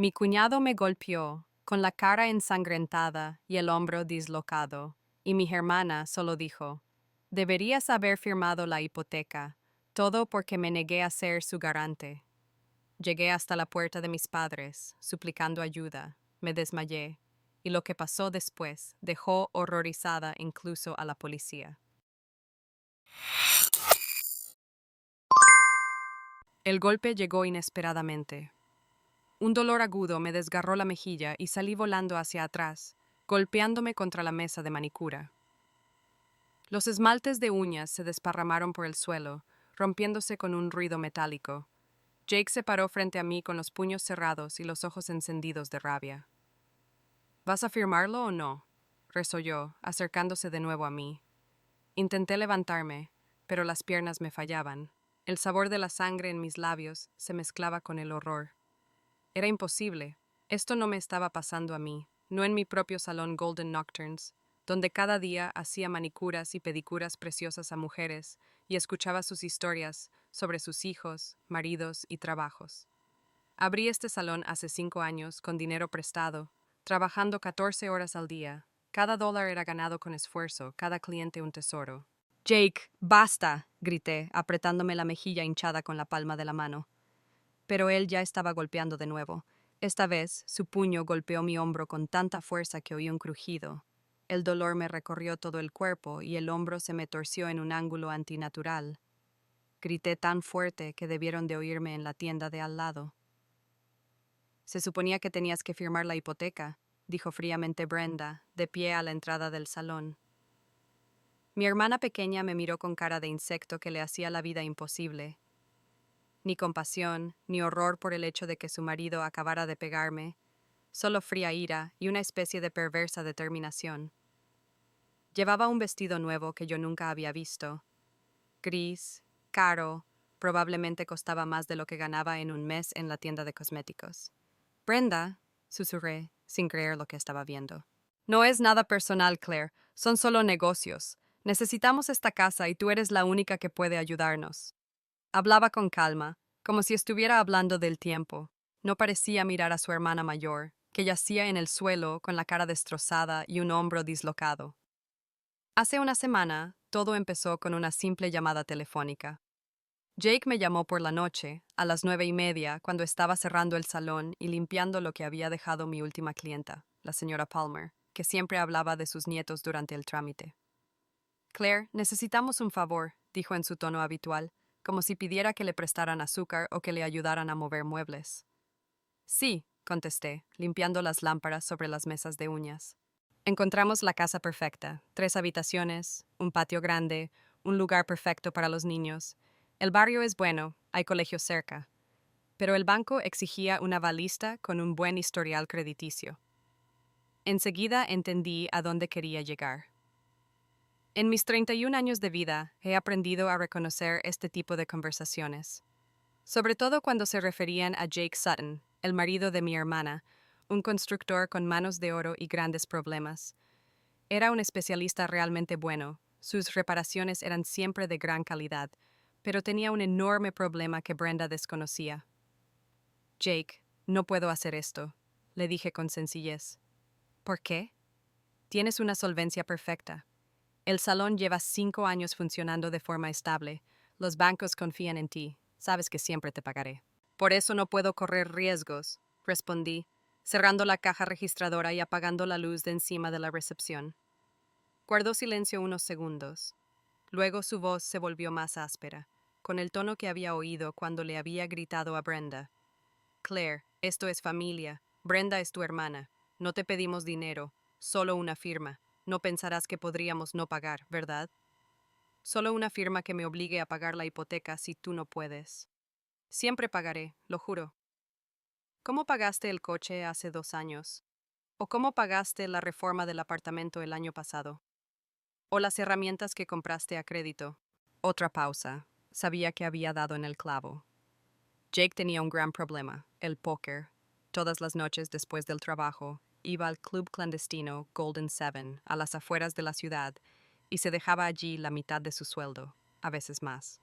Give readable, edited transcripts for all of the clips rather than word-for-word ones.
Mi cuñado me golpeó, con la cara ensangrentada y el hombro dislocado, y mi hermana solo dijo, deberías haber firmado la hipoteca, todo porque me negué a ser su garante. Llegué hasta la puerta de mis padres, suplicando ayuda, me desmayé, y lo que pasó después dejó horrorizada incluso a la policía. El golpe llegó inesperadamente. Un dolor agudo me desgarró la mejilla y salí volando hacia atrás, golpeándome contra la mesa de manicura. Los esmaltes de uñas se desparramaron por el suelo, rompiéndose con un ruido metálico. Jake se paró frente a mí con los puños cerrados y los ojos encendidos de rabia. ¿Vas a firmarlo o no?, resolló, acercándose de nuevo a mí. Intenté levantarme, pero las piernas me fallaban. El sabor de la sangre en mis labios se mezclaba con el horror. Era imposible. Esto no me estaba pasando a mí, no en mi propio salón Golden Nocturnes, donde cada día hacía manicuras y pedicuras preciosas a mujeres y escuchaba sus historias sobre sus hijos, maridos y trabajos. Abrí este salón hace 5 años con dinero prestado, trabajando 14 horas al día. Cada dólar era ganado con esfuerzo, cada cliente un tesoro. Jake, basta, grité, apretándome la mejilla hinchada con la palma de la mano. Pero él ya estaba golpeando de nuevo. Esta vez, su puño golpeó mi hombro con tanta fuerza que oí un crujido. El dolor me recorrió todo el cuerpo y el hombro se me torció en un ángulo antinatural. Grité tan fuerte que debieron de oírme en la tienda de al lado. Se suponía que tenías que firmar la hipoteca, dijo fríamente Brenda, de pie a la entrada del salón. Mi hermana pequeña me miró con cara de insecto que le hacía la vida imposible. Ni compasión, ni horror por el hecho de que su marido acabara de pegarme, solo fría ira y una especie de perversa determinación. Llevaba un vestido nuevo que yo nunca había visto. Gris, caro, probablemente costaba más de lo que ganaba en un mes en la tienda de cosméticos. Brenda, susurré, sin creer lo que estaba viendo. No es nada personal, Claire, son solo negocios. Necesitamos esta casa y tú eres la única que puede ayudarnos. Hablaba con calma, como si estuviera hablando del tiempo. No parecía mirar a su hermana mayor, que yacía en el suelo con la cara destrozada y un hombro dislocado. Hace una semana, todo empezó con una simple llamada telefónica. Jake me llamó por la noche, a las 9:30, cuando estaba cerrando el salón y limpiando lo que había dejado mi última clienta, la señora Palmer, que siempre hablaba de sus nietos durante el trámite. Claire, necesitamos un favor, dijo en su tono habitual, como si pidiera que le prestaran azúcar o que le ayudaran a mover muebles. Sí, contesté, limpiando las lámparas sobre las mesas de uñas. Encontramos la casa perfecta, 3 habitaciones, un patio grande, un lugar perfecto para los niños. El barrio es bueno, hay colegios cerca. Pero el banco exigía una avalista con un buen historial crediticio. Enseguida entendí a dónde quería llegar. En mis 31 años de vida he aprendido a reconocer este tipo de conversaciones, sobre todo cuando se referían a Jake Sutton, el marido de mi hermana, un constructor con manos de oro y grandes problemas. Era un especialista realmente bueno, sus reparaciones eran siempre de gran calidad, pero tenía un enorme problema que Brenda desconocía. Jake, no puedo hacer esto, le dije con sencillez. ¿Por qué? Tienes una solvencia perfecta. El salón lleva 5 años funcionando de forma estable. Los bancos confían en ti. Sabes que siempre te pagaré. Por eso no puedo correr riesgos, respondí, cerrando la caja registradora y apagando la luz de encima de la recepción. Guardó silencio unos segundos. Luego su voz se volvió más áspera, con el tono que había oído cuando le había gritado a Brenda. Claire, esto es familia. Brenda es tu hermana. No te pedimos dinero, solo una firma. No pensarás que podríamos no pagar, ¿verdad? Solo una firma que me obligue a pagar la hipoteca si tú no puedes. Siempre pagaré, lo juro. ¿Cómo pagaste el coche hace 2 años? ¿O cómo pagaste la reforma del apartamento el año pasado? ¿O las herramientas que compraste a crédito? Otra pausa. Sabía que había dado en el clavo. Jake tenía un gran problema, el póker. Todas las noches después del trabajo, iba al club clandestino Golden Seven, a las afueras de la ciudad, y se dejaba allí la mitad de su sueldo, a veces más.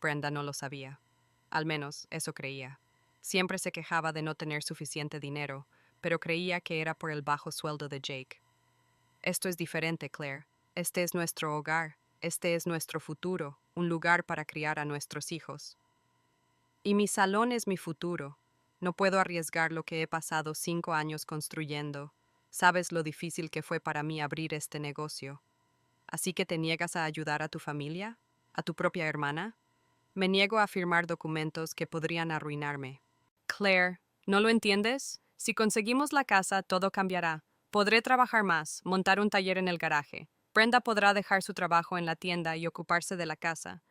Brenda no lo sabía. Al menos eso creía. Siempre se quejaba de no tener suficiente dinero, pero creía que era por el bajo sueldo de Jake. Esto es diferente, Claire. Este es nuestro hogar. Este es nuestro futuro, un lugar para criar a nuestros hijos. Y mi salón es mi futuro. No puedo arriesgar lo que he pasado 5 años construyendo. Sabes lo difícil que fue para mí abrir este negocio. ¿Así que te niegas a ayudar a tu familia? ¿A tu propia hermana? Me niego a firmar documentos que podrían arruinarme. Claire, ¿no lo entiendes? Si conseguimos la casa, todo cambiará. Podré trabajar más, montar un taller en el garaje. Brenda podrá dejar su trabajo en la tienda y ocuparse de la casa.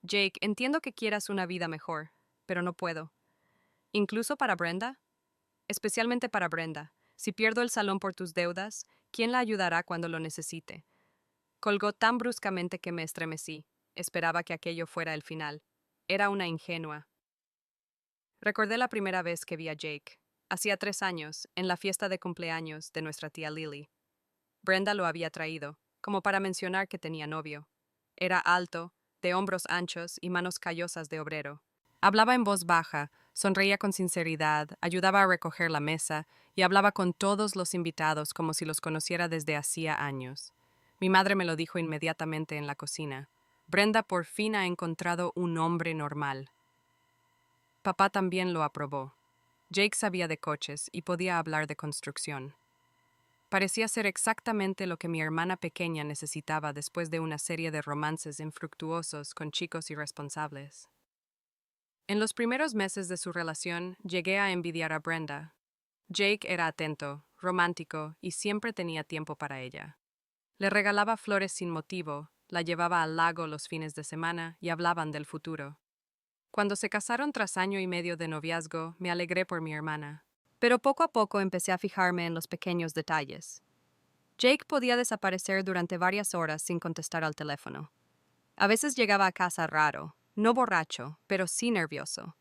Jake, entiendo que quieras una vida mejor, pero no puedo. ¿Incluso para Brenda? Especialmente para Brenda. Si pierdo el salón por tus deudas, ¿quién la ayudará cuando lo necesite? Colgó tan bruscamente que me estremecí. Esperaba que aquello fuera el final. Era una ingenua. Recordé la primera vez que vi a Jake. Hacía 3 años, en la fiesta de cumpleaños de nuestra tía Lily. Brenda lo había traído, como para mencionar que tenía novio. Era alto, de hombros anchos y manos callosas de obrero. Hablaba en voz baja, sonreía con sinceridad, ayudaba a recoger la mesa y hablaba con todos los invitados como si los conociera desde hacía años. Mi madre me lo dijo inmediatamente en la cocina. Brenda por fin ha encontrado un hombre normal. Papá también lo aprobó. Jake sabía de coches y podía hablar de construcción. Parecía ser exactamente lo que mi hermana pequeña necesitaba después de una serie de romances infructuosos con chicos irresponsables. En los primeros meses de su relación, llegué a envidiar a Brenda. Jake era atento, romántico y siempre tenía tiempo para ella. Le regalaba flores sin motivo, la llevaba al lago los fines de semana y hablaban del futuro. Cuando se casaron tras año y medio de noviazgo, me alegré por mi hermana. Pero poco a poco empecé a fijarme en los pequeños detalles. Jake podía desaparecer durante varias horas sin contestar al teléfono. A veces llegaba a casa raro, no borracho, pero sí nervioso.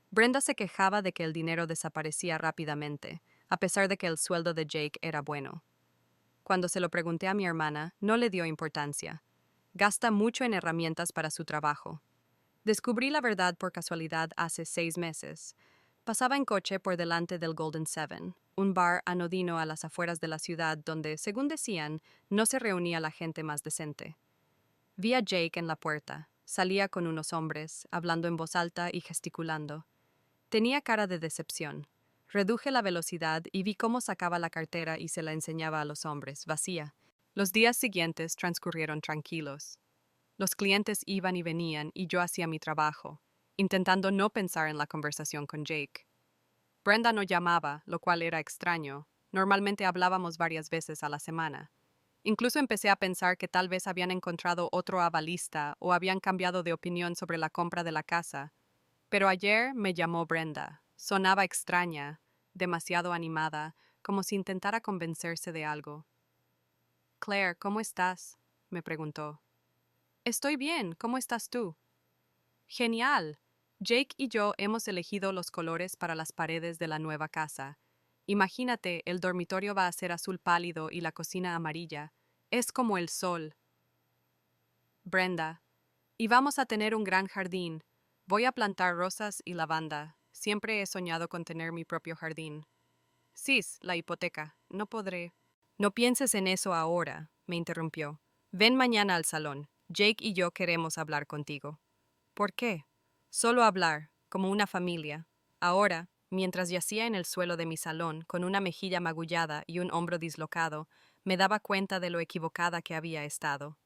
Brenda se quejaba de que el dinero desaparecía rápidamente, a pesar de que el sueldo de Jake era bueno. Cuando se lo pregunté a mi hermana, no le dio importancia. Gasta mucho en herramientas para su trabajo. Descubrí la verdad por casualidad hace 6 meses. Pasaba en coche por delante del Golden Seven, un bar anodino a las afueras de la ciudad donde, según decían, no se reunía la gente más decente. Vi a Jake en la puerta. Salía con unos hombres, hablando en voz alta y gesticulando. Tenía cara de decepción. Reduje la velocidad y vi cómo sacaba la cartera y se la enseñaba a los hombres, vacía. Los días siguientes transcurrieron tranquilos. Los clientes iban y venían y yo hacía mi trabajo, intentando no pensar en la conversación con Jake. Brenda no llamaba, lo cual era extraño. Normalmente hablábamos varias veces a la semana. Incluso empecé a pensar que tal vez habían encontrado otro avalista o habían cambiado de opinión sobre la compra de la casa. Pero ayer me llamó Brenda. Sonaba extraña, demasiado animada, como si intentara convencerse de algo. Claire, ¿cómo estás? Me preguntó. Estoy bien, ¿cómo estás tú? Genial. Jake y yo hemos elegido los colores para las paredes de la nueva casa. Imagínate, el dormitorio va a ser azul pálido y la cocina amarilla. Es como el sol. Brenda. Y vamos a tener un gran jardín. Voy a plantar rosas y lavanda. Siempre he soñado con tener mi propio jardín. Sis, la hipoteca. No podré. No pienses en eso ahora, me interrumpió. Ven mañana al salón. Jake y yo queremos hablar contigo. ¿Por qué? Solo hablar, como una familia. Ahora, mientras yacía en el suelo de mi salón, con una mejilla magullada y un hombro dislocado, me daba cuenta de lo equivocada que había estado.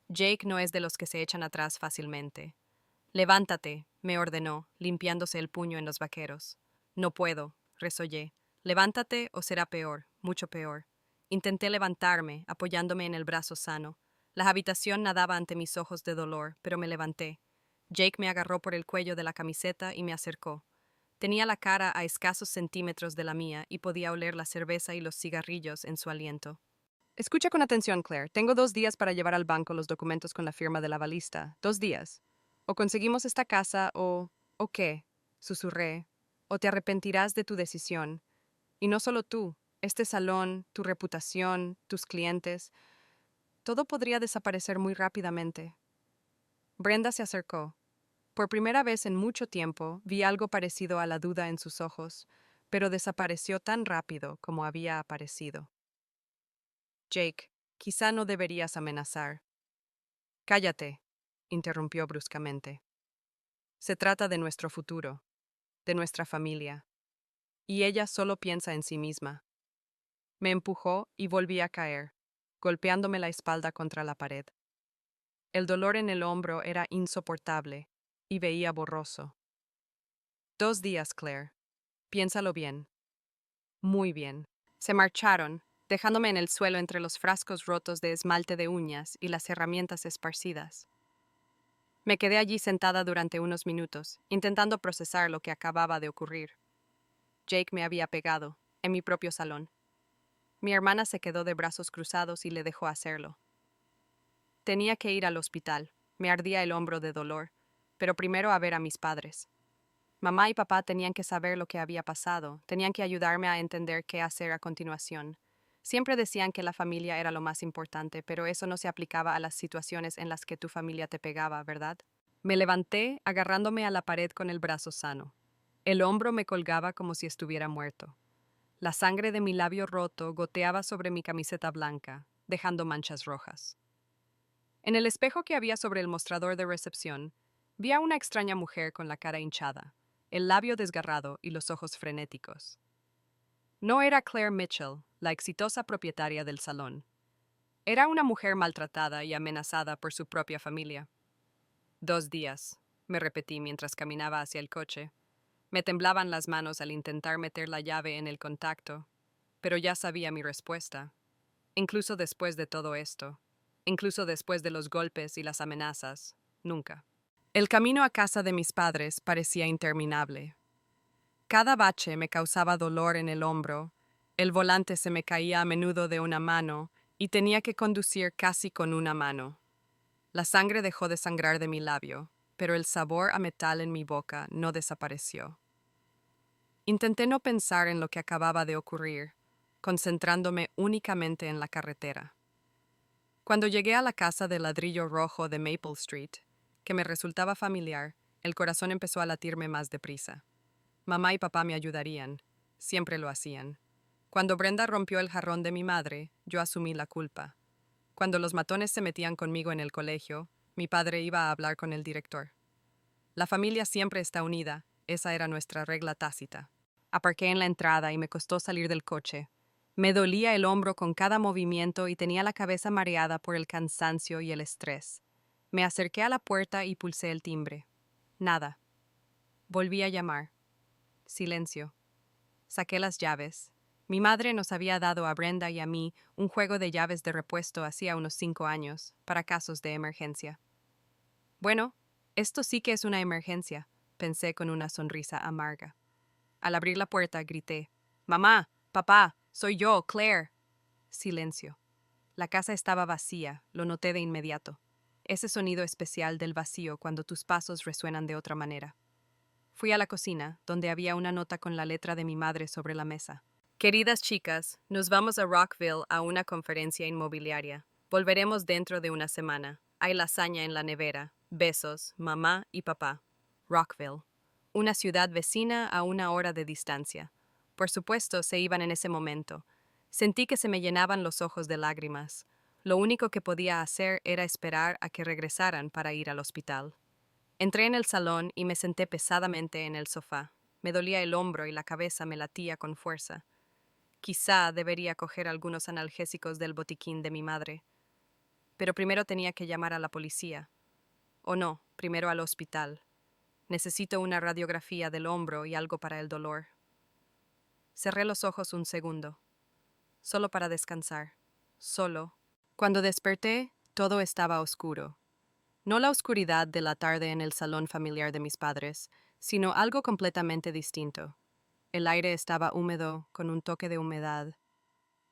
Jake no es de los que se echan atrás fácilmente. Levántate, me ordenó, limpiándose el puño en los vaqueros. No puedo, resollé. Levántate o será peor, mucho peor. Intenté levantarme, apoyándome en el brazo sano. La habitación nadaba ante mis ojos de dolor, pero me levanté. Jake me agarró por el cuello de la camiseta y me acercó. Tenía la cara a escasos centímetros de la mía y podía oler la cerveza y los cigarrillos en su aliento. Escucha con atención, Claire. Tengo 2 días para llevar al banco los documentos con la firma del avalista. 2 días. O conseguimos esta casa ¿O qué? Susurré. O te arrepentirás de tu decisión. Y no solo tú. Este salón, tu reputación, tus clientes. Todo podría desaparecer muy rápidamente. Brenda se acercó. Por primera vez en mucho tiempo vi algo parecido a la duda en sus ojos, pero desapareció tan rápido como había aparecido. Jake, quizá no deberías amenazar. Cállate, interrumpió bruscamente. Se trata de nuestro futuro, de nuestra familia, y ella solo piensa en sí misma. Me empujó y volví a caer, golpeándome la espalda contra la pared. El dolor en el hombro era insoportable y veía borroso. 2 días, Claire. Piénsalo bien. Muy bien. Se marcharon, dejándome en el suelo entre los frascos rotos de esmalte de uñas y las herramientas esparcidas. Me quedé allí sentada durante unos minutos, intentando procesar lo que acababa de ocurrir. Jake me había pegado, en mi propio salón. Mi hermana se quedó de brazos cruzados y le dejó hacerlo. Tenía que ir al hospital. Me ardía el hombro de dolor, pero primero a ver a mis padres. Mamá y papá tenían que saber lo que había pasado, tenían que ayudarme a entender qué hacer a continuación. Siempre decían que la familia era lo más importante, pero eso no se aplicaba a las situaciones en las que tu familia te pegaba, ¿verdad? Me levanté, agarrándome a la pared con el brazo sano. El hombro me colgaba como si estuviera muerto. La sangre de mi labio roto goteaba sobre mi camiseta blanca, dejando manchas rojas. En el espejo que había sobre el mostrador de recepción, vi a una extraña mujer con la cara hinchada, el labio desgarrado y los ojos frenéticos. No era Claire Mitchell, la exitosa propietaria del salón. Era una mujer maltratada y amenazada por su propia familia. 2 días, me repetí mientras caminaba hacia el coche. Me temblaban las manos al intentar meter la llave en el contacto, pero ya sabía mi respuesta. Incluso después de todo esto, incluso después de los golpes y las amenazas, nunca. El camino a casa de mis padres parecía interminable. Cada bache me causaba dolor en el hombro, el volante se me caía a menudo de una mano y tenía que conducir casi con una mano. La sangre dejó de sangrar de mi labio, pero el sabor a metal en mi boca no desapareció. Intenté no pensar en lo que acababa de ocurrir, concentrándome únicamente en la carretera. Cuando llegué a la casa de ladrillo rojo de Maple Street, que me resultaba familiar, el corazón empezó a latirme más deprisa. Mamá y papá me ayudarían, siempre lo hacían. Cuando Brenda rompió el jarrón de mi madre, yo asumí la culpa. Cuando los matones se metían conmigo en el colegio, mi padre iba a hablar con el director. La familia siempre está unida, esa era nuestra regla tácita. Aparqué en la entrada y me costó salir del coche. Me dolía el hombro con cada movimiento y tenía la cabeza mareada por el cansancio y el estrés. Me acerqué a la puerta y pulsé el timbre. Nada. Volví a llamar. Silencio. Saqué las llaves. Mi madre nos había dado a Brenda y a mí un juego de llaves de repuesto hacía unos 5 años, para casos de emergencia. Bueno, esto sí que es una emergencia, pensé con una sonrisa amarga. Al abrir la puerta, grité: «Mamá, papá, soy yo, Claire». Silencio. La casa estaba vacía, lo noté de inmediato. Ese sonido especial del vacío cuando tus pasos resuenan de otra manera. Fui a la cocina, donde había una nota con la letra de mi madre sobre la mesa. «Queridas chicas, nos vamos a Rockville a una conferencia inmobiliaria. Volveremos dentro de una semana. Hay lasaña en la nevera. Besos, mamá y papá». Rockville. Una ciudad vecina a 1 hora de distancia. Por supuesto, se iban en ese momento. Sentí que se me llenaban los ojos de lágrimas. Lo único que podía hacer era esperar a que regresaran para ir al hospital. Entré en el salón y me senté pesadamente en el sofá. Me dolía el hombro y la cabeza me latía con fuerza. Quizá debería coger algunos analgésicos del botiquín de mi madre. Pero primero tenía que llamar a la policía. O no, primero al hospital. Necesito una radiografía del hombro y algo para el dolor. Cerré los ojos un segundo, solo para descansar. Solo. Cuando desperté, todo estaba oscuro. No la oscuridad de la tarde en el salón familiar de mis padres, sino algo completamente distinto. El aire estaba húmedo, con un toque de humedad.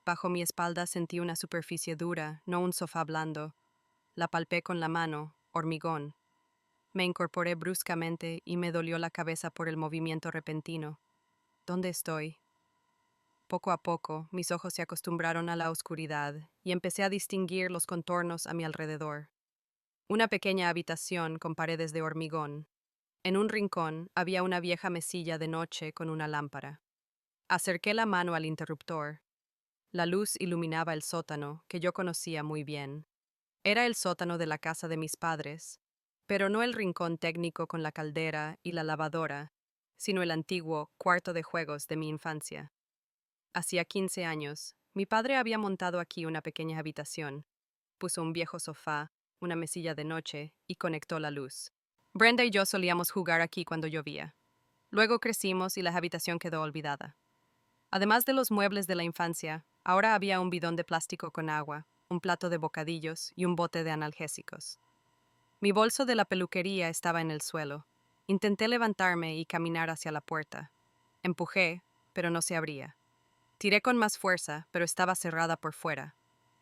Bajo mi espalda sentí una superficie dura, no un sofá blando. La palpé con la mano, hormigón. Me incorporé bruscamente y me dolió la cabeza por el movimiento repentino. ¿Dónde estoy? Poco a poco, mis ojos se acostumbraron a la oscuridad y empecé a distinguir los contornos a mi alrededor. Una pequeña habitación con paredes de hormigón. En un rincón había una vieja mesilla de noche con una lámpara. Acerqué la mano al interruptor. La luz iluminaba el sótano, que yo conocía muy bien. Era el sótano de la casa de mis padres, pero no el rincón técnico con la caldera y la lavadora, sino el antiguo cuarto de juegos de mi infancia. Hacía 15 años, mi padre había montado aquí una pequeña habitación. Puso un viejo sofá, una mesilla de noche y conectó la luz. Brenda y yo solíamos jugar aquí cuando llovía. Luego crecimos y la habitación quedó olvidada. Además de los muebles de la infancia, ahora había un bidón de plástico con agua, un plato de bocadillos y un bote de analgésicos. Mi bolso de la peluquería estaba en el suelo. Intenté levantarme y caminar hacia la puerta. Empujé, pero no se abría. Tiré con más fuerza, pero estaba cerrada por fuera.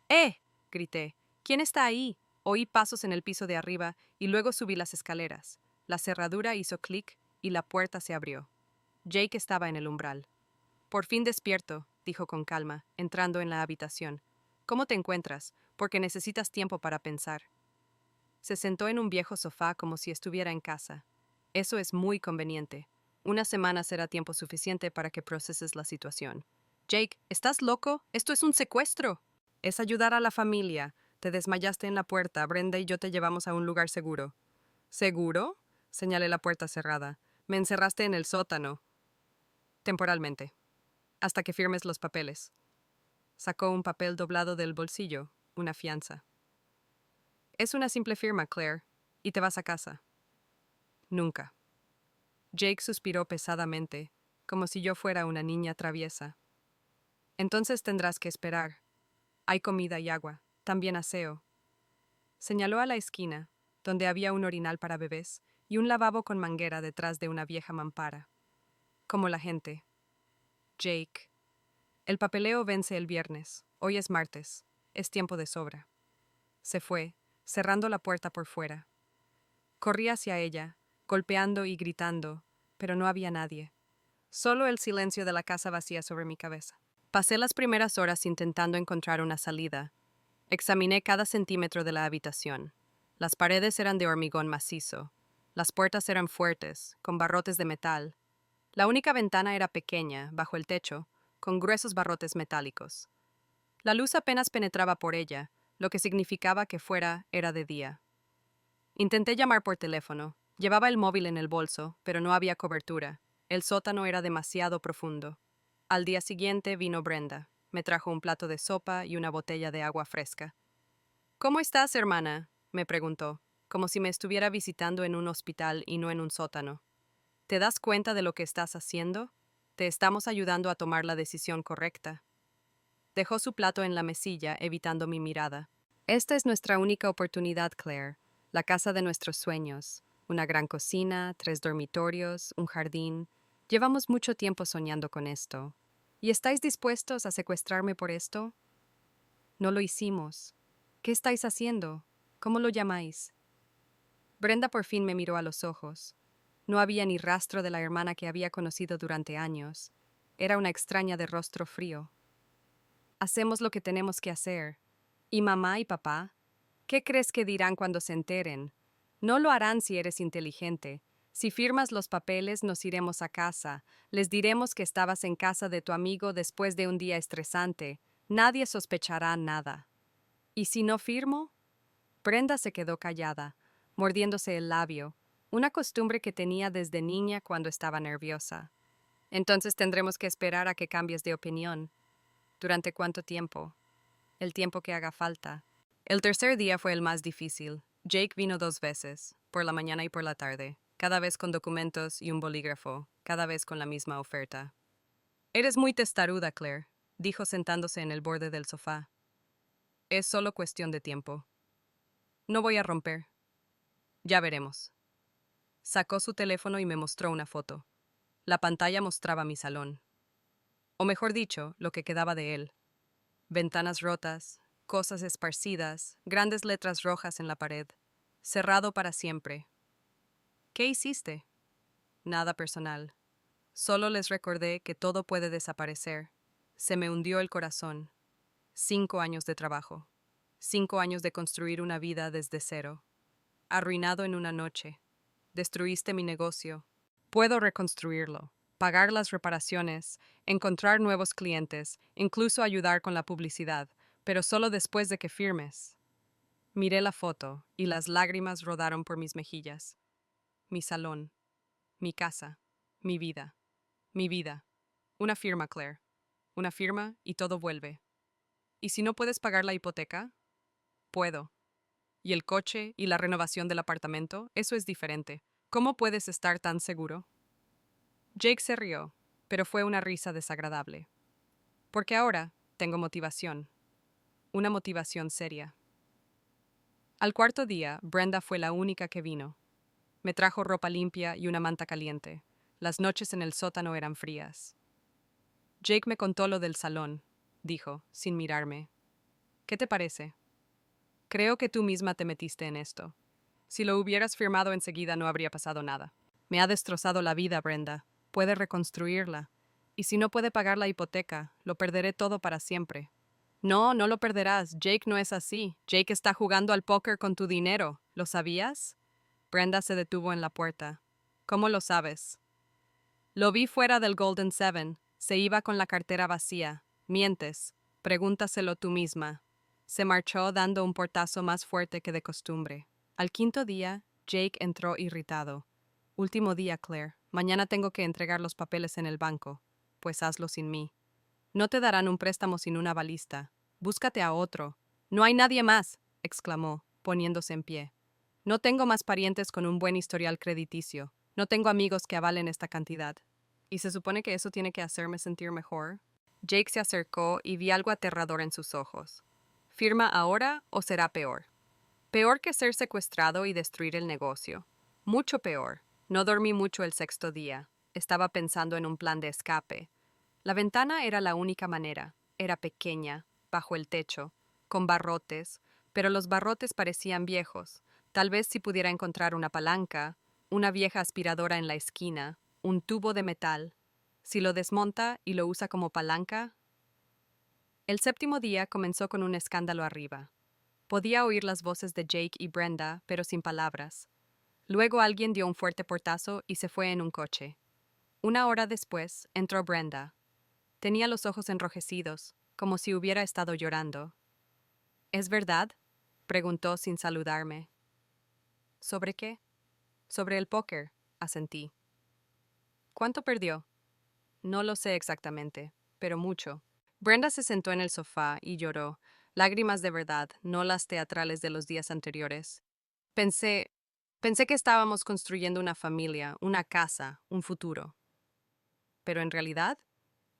¡Eh! Grité. ¿Quién está ahí? Oí pasos en el piso de arriba y luego subí las escaleras. La cerradura hizo clic y la puerta se abrió. Jake estaba en el umbral. Por fin despierto, dijo con calma, entrando en la habitación. ¿Cómo te encuentras? Porque necesitas tiempo para pensar. Se sentó en un viejo sofá como si estuviera en casa. Eso es muy conveniente. Una semana será tiempo suficiente para que proceses la situación. Jake, ¿estás loco? Esto es un secuestro. Es ayudar a la familia. Te desmayaste en la puerta. Brenda y yo te llevamos a un lugar seguro. ¿Seguro? Señalé la puerta cerrada. Me encerraste en el sótano. Temporalmente. Hasta que firmes los papeles. Sacó un papel doblado del bolsillo, una fianza. Es una simple firma, Claire, y te vas a casa. Nunca. Jake suspiró pesadamente, como si yo fuera una niña traviesa. Entonces tendrás que esperar. Hay comida y agua, también aseo. Señaló a la esquina, donde había un orinal para bebés y un lavabo con manguera detrás de una vieja mampara. Como la gente. Jake. El papeleo vence el viernes. Hoy es martes. Es tiempo de sobra. Se fue, cerrando la puerta por fuera. Corrí hacia ella, golpeando y gritando, pero no había nadie. Solo el silencio de la casa vacía sobre mi cabeza. Pasé las primeras horas intentando encontrar una salida. Examiné cada centímetro de la habitación. Las paredes eran de hormigón macizo. Las puertas eran fuertes, con barrotes de metal. La única ventana era pequeña, bajo el techo, con gruesos barrotes metálicos. La luz apenas penetraba por ella, lo que significaba que fuera era de día. Intenté llamar por teléfono. Llevaba el móvil en el bolso, pero no había cobertura. El sótano era demasiado profundo. Al día siguiente vino Brenda. Me trajo un plato de sopa y una botella de agua fresca. ¿Cómo estás, hermana?, me preguntó, como si me estuviera visitando en un hospital y no en un sótano. ¿Te das cuenta de lo que estás haciendo? Te estamos ayudando a tomar la decisión correcta. Dejó su plato en la mesilla, evitando mi mirada. Esta es nuestra única oportunidad, Claire. La casa de nuestros sueños. Una gran cocina, 3 dormitorios, un jardín. Llevamos mucho tiempo soñando con esto. ¿Y estáis dispuestos a secuestrarme por esto? No lo hicimos. ¿Qué estáis haciendo? ¿Cómo lo llamáis? Brenda por fin me miró a los ojos. No había ni rastro de la hermana que había conocido durante años. Era una extraña de rostro frío. Hacemos lo que tenemos que hacer. ¿Y mamá y papá? ¿Qué crees que dirán cuando se enteren? No lo harán si eres inteligente. Si firmas los papeles, nos iremos a casa. Les diremos que estabas en casa de tu amigo después de un día estresante. Nadie sospechará nada. ¿Y si no firmo? Brenda se quedó callada, mordiéndose el labio, una costumbre que tenía desde niña cuando estaba nerviosa. Entonces tendremos que esperar a que cambies de opinión. ¿Durante cuánto tiempo? El tiempo que haga falta. El tercer día fue el más difícil. Jake vino 2 veces, por la mañana y por la tarde, cada vez con documentos y un bolígrafo, cada vez con la misma oferta. Eres muy testaruda, Claire, dijo sentándose en el borde del sofá. Es solo cuestión de tiempo. No voy a romper. Ya veremos. Sacó su teléfono y me mostró una foto. La pantalla mostraba mi salón. O mejor dicho, lo que quedaba de él. Ventanas rotas, cosas esparcidas, grandes letras rojas en la pared. Cerrado para siempre. ¿Qué hiciste? Nada personal. Solo les recordé que todo puede desaparecer. Se me hundió el corazón. 5 años de trabajo. 5 años de construir una vida desde cero. Arruinado en una noche. destruiste mi negocio. Puedo reconstruirlo, pagar las reparaciones, encontrar nuevos clientes, incluso ayudar con la publicidad, pero solo después de que firmes. Miré la foto y las lágrimas rodaron por mis mejillas. Mi salón, mi casa, mi vida, mi vida. Una firma, Claire. Una firma y todo vuelve. ¿Y si no puedes pagar la hipoteca? Puedo. ¿Y el coche y la renovación del apartamento? Eso es diferente. ¿Cómo puedes estar tan seguro? Jake se rió, pero fue una risa desagradable. Porque ahora tengo motivación. Una motivación seria. Al cuarto día, Brenda fue la única que vino. Me trajo ropa limpia y una manta caliente. Las noches en el sótano eran frías. Jake me contó lo del salón, dijo, sin mirarme. ¿Qué te parece? Creo que tú misma te metiste en esto. Si lo hubieras firmado enseguida no habría pasado nada. Me ha destrozado la vida, Brenda. Puede reconstruirla. Y si no puede pagar la hipoteca, lo perderé todo para siempre. No, no lo perderás. Jake no es así. Jake está jugando al póker con tu dinero. ¿Lo sabías? Brenda se detuvo en la puerta. ¿Cómo lo sabes? Lo vi fuera del Golden Seven. Se iba con la cartera vacía. Mientes. Pregúntaselo tú misma. Se marchó dando un portazo más fuerte que de costumbre. Al quinto día, Jake entró irritado. Último día, Claire. Mañana tengo que entregar los papeles en el banco. Pues hazlo sin mí. No te darán un préstamo sin una balista. Búscate a otro. No hay nadie más, exclamó, poniéndose en pie. No tengo más parientes con un buen historial crediticio. No tengo amigos que avalen esta cantidad. ¿Y se supone que eso tiene que hacerme sentir mejor? Jake se acercó y vi algo aterrador en sus ojos. ¿Firma ahora o será peor? Peor que ser secuestrado y destruir el negocio. Mucho peor. No dormí mucho el sexto día. Estaba pensando en un plan de escape. La ventana era la única manera. Era pequeña, bajo el techo, con barrotes, pero los barrotes parecían viejos. Tal vez si pudiera encontrar una palanca, una vieja aspiradora en la esquina, un tubo de metal. Si lo desmonta y lo usa como palanca. El séptimo día comenzó con un escándalo arriba. Podía oír las voces de Jake y Brenda, pero sin palabras. Luego alguien dio un fuerte portazo y se fue en un coche. Una hora después, entró Brenda. Tenía los ojos enrojecidos, como si hubiera estado llorando. ¿Es verdad?, preguntó sin saludarme. ¿Sobre qué? Sobre el póker, asentí. ¿Cuánto perdió? No lo sé exactamente, pero mucho. Brenda se sentó en el sofá y lloró, lágrimas de verdad, no las teatrales de los días anteriores. Pensé que estábamos construyendo una familia, una casa, un futuro. Pero en realidad,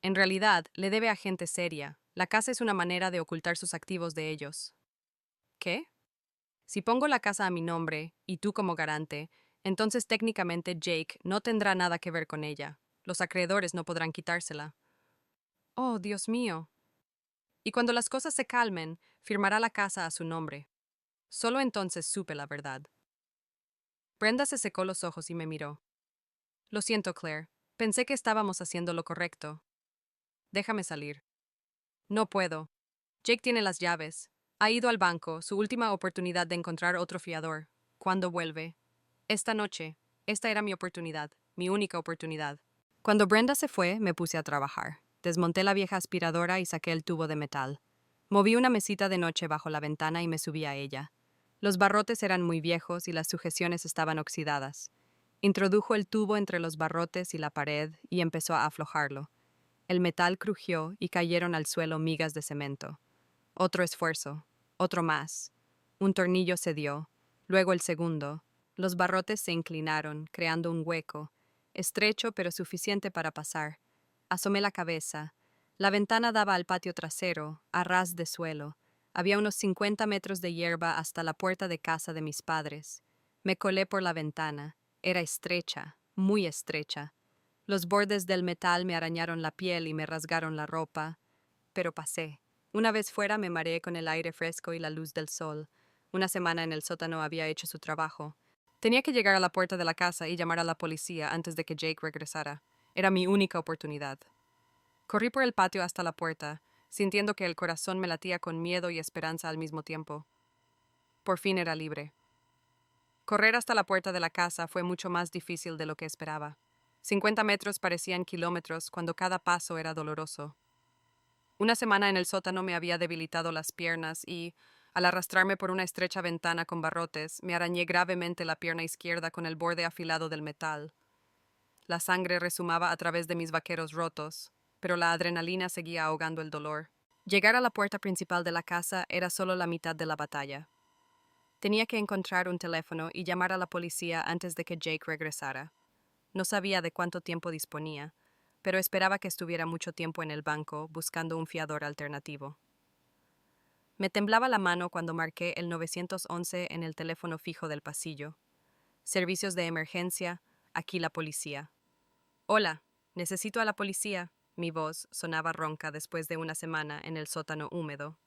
le debe a gente seria. La casa es una manera de ocultar sus activos de ellos. ¿Qué? Si pongo la casa a mi nombre, y tú como garante, entonces técnicamente Jake no tendrá nada que ver con ella. Los acreedores no podrán quitársela. Oh, Dios mío. Y cuando las cosas se calmen, firmará la casa a su nombre. Solo entonces supe la verdad. Brenda se secó los ojos y me miró. Lo siento, Claire. Pensé que estábamos haciendo lo correcto. Déjame salir. No puedo. Jake tiene las llaves. Ha ido al banco, su última oportunidad de encontrar otro fiador. ¿Cuándo vuelve? Esta noche. Esta era mi oportunidad, mi única oportunidad. Cuando Brenda se fue, me puse a trabajar. Desmonté la vieja aspiradora y saqué el tubo de metal. Moví una mesita de noche bajo la ventana y me subí a ella. Los barrotes eran muy viejos y las sujeciones estaban oxidadas. Introdujo el tubo entre los barrotes y la pared y empezó a aflojarlo. El metal crujió y cayeron al suelo migas de cemento. Otro esfuerzo, otro más. Un tornillo cedió, luego el segundo. Los barrotes se inclinaron, creando un hueco, estrecho pero suficiente para pasar. Asomé la cabeza. La ventana daba al patio trasero, a ras de suelo. Había unos 50 metros de hierba hasta la puerta de casa de mis padres. Me colé por la ventana. Era estrecha, muy estrecha. Los bordes del metal me arañaron la piel y me rasgaron la ropa. Pero pasé. Una vez fuera me mareé con el aire fresco y la luz del sol. Una semana en el sótano había hecho su trabajo. Tenía que llegar a la puerta de la casa y llamar a la policía antes de que Jake regresara. Era mi única oportunidad. Corrí por el patio hasta la puerta, sintiendo que el corazón me latía con miedo y esperanza al mismo tiempo. Por fin era libre. Correr hasta la puerta de la casa fue mucho más difícil de lo que esperaba. 50 metros parecían kilómetros cuando cada paso era doloroso. Una semana en el sótano me había debilitado las piernas y, al arrastrarme por una estrecha ventana con barrotes, me arañé gravemente la pierna izquierda con el borde afilado del metal. La sangre resumaba a través de mis vaqueros rotos, pero la adrenalina seguía ahogando el dolor. Llegar a la puerta principal de la casa era solo la mitad de la batalla. Tenía que encontrar un teléfono y llamar a la policía antes de que Jake regresara. No sabía de cuánto tiempo disponía, pero esperaba que estuviera mucho tiempo en el banco buscando un fiador alternativo. Me temblaba la mano cuando marqué el 911 en el teléfono fijo del pasillo. Servicios de emergencia, aquí la policía. Hola, necesito a la policía. Mi voz sonaba ronca después de una semana en el sótano húmedo.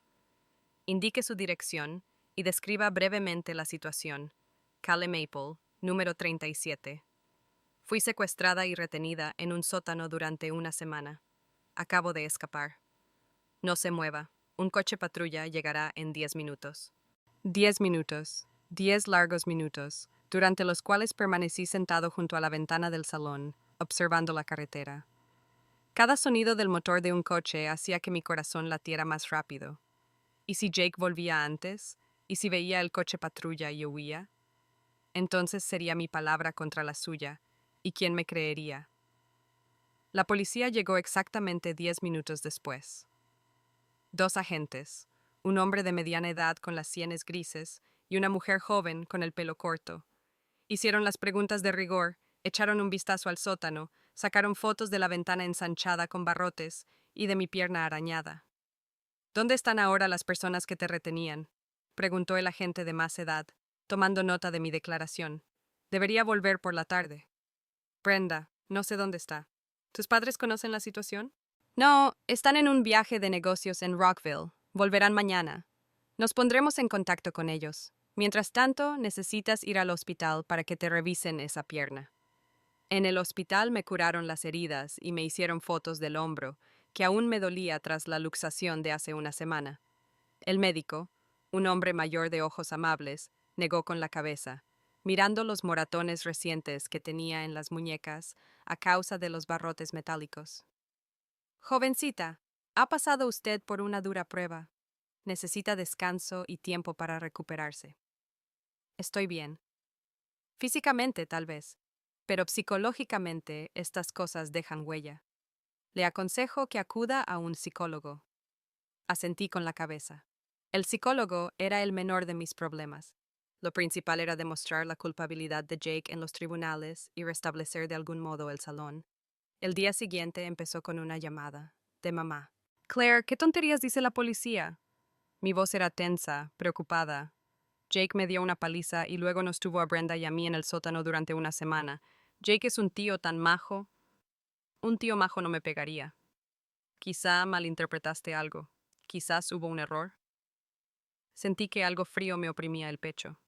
Indique su dirección y describa brevemente la situación. Calle Maple, número 37. Fui secuestrada y retenida en un sótano durante una semana. Acabo de escapar. No se mueva. Un coche patrulla llegará en 10 minutos. 10 minutos. 10 largos minutos, durante los cuales permanecí sentado junto a la ventana del salón, observando la carretera. Cada sonido del motor de un coche hacía que mi corazón latiera más rápido. ¿Y si Jake volvía antes? ¿Y si veía el coche patrulla y huía? Entonces sería mi palabra contra la suya, ¿y quién me creería? La policía llegó exactamente 10 minutos después. 2 agentes, un hombre de mediana edad con las sienes grises y una mujer joven con el pelo corto. Hicieron las preguntas de rigor, echaron un vistazo al sótano, sacaron fotos de la ventana ensanchada con barrotes y de mi pierna arañada. ¿Dónde están ahora las personas que te retenían?, preguntó el agente de más edad, tomando nota de mi declaración. Debería volver por la tarde. Brenda, no sé dónde está. ¿Tus padres conocen la situación? No, están en un viaje de negocios en Rockville. Volverán mañana. Nos pondremos en contacto con ellos. Mientras tanto, necesitas ir al hospital para que te revisen esa pierna. En el hospital me curaron las heridas y me hicieron fotos del hombro, que aún me dolía tras la luxación de hace una semana. El médico, un hombre mayor de ojos amables, negó con la cabeza, mirando los moratones recientes que tenía en las muñecas a causa de los barrotes metálicos. Jovencita, ha pasado usted por una dura prueba. Necesita descanso y tiempo para recuperarse. Estoy bien. Físicamente, tal vez, pero psicológicamente estas cosas dejan huella. Le aconsejo que acuda a un psicólogo. Asentí con la cabeza. El psicólogo era el menor de mis problemas. Lo principal era demostrar la culpabilidad de Jake en los tribunales y restablecer de algún modo el salón. El día siguiente empezó con una llamada, de mamá. Claire, ¿qué tonterías dice la policía? Mi voz era tensa, preocupada. Jake me dio una paliza y luego nos tuvo a Brenda y a mí en el sótano durante una semana. Jake es un tío tan majo. Un tío majo no me pegaría. Quizá malinterpretaste algo. Quizás hubo un error. Sentí que algo frío me oprimía el pecho.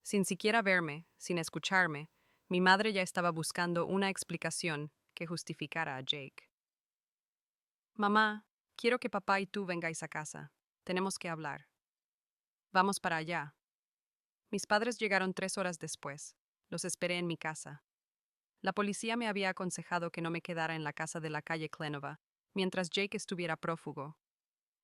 Sin siquiera verme, sin escucharme, mi madre ya estaba buscando una explicación que justificara a Jake. Mamá, quiero que papá y tú vengáis a casa. Tenemos que hablar. Vamos para allá. Mis padres llegaron 3 horas después. Los esperé en mi casa. La policía me había aconsejado que no me quedara en la casa de la calle Clenova, mientras Jake estuviera prófugo.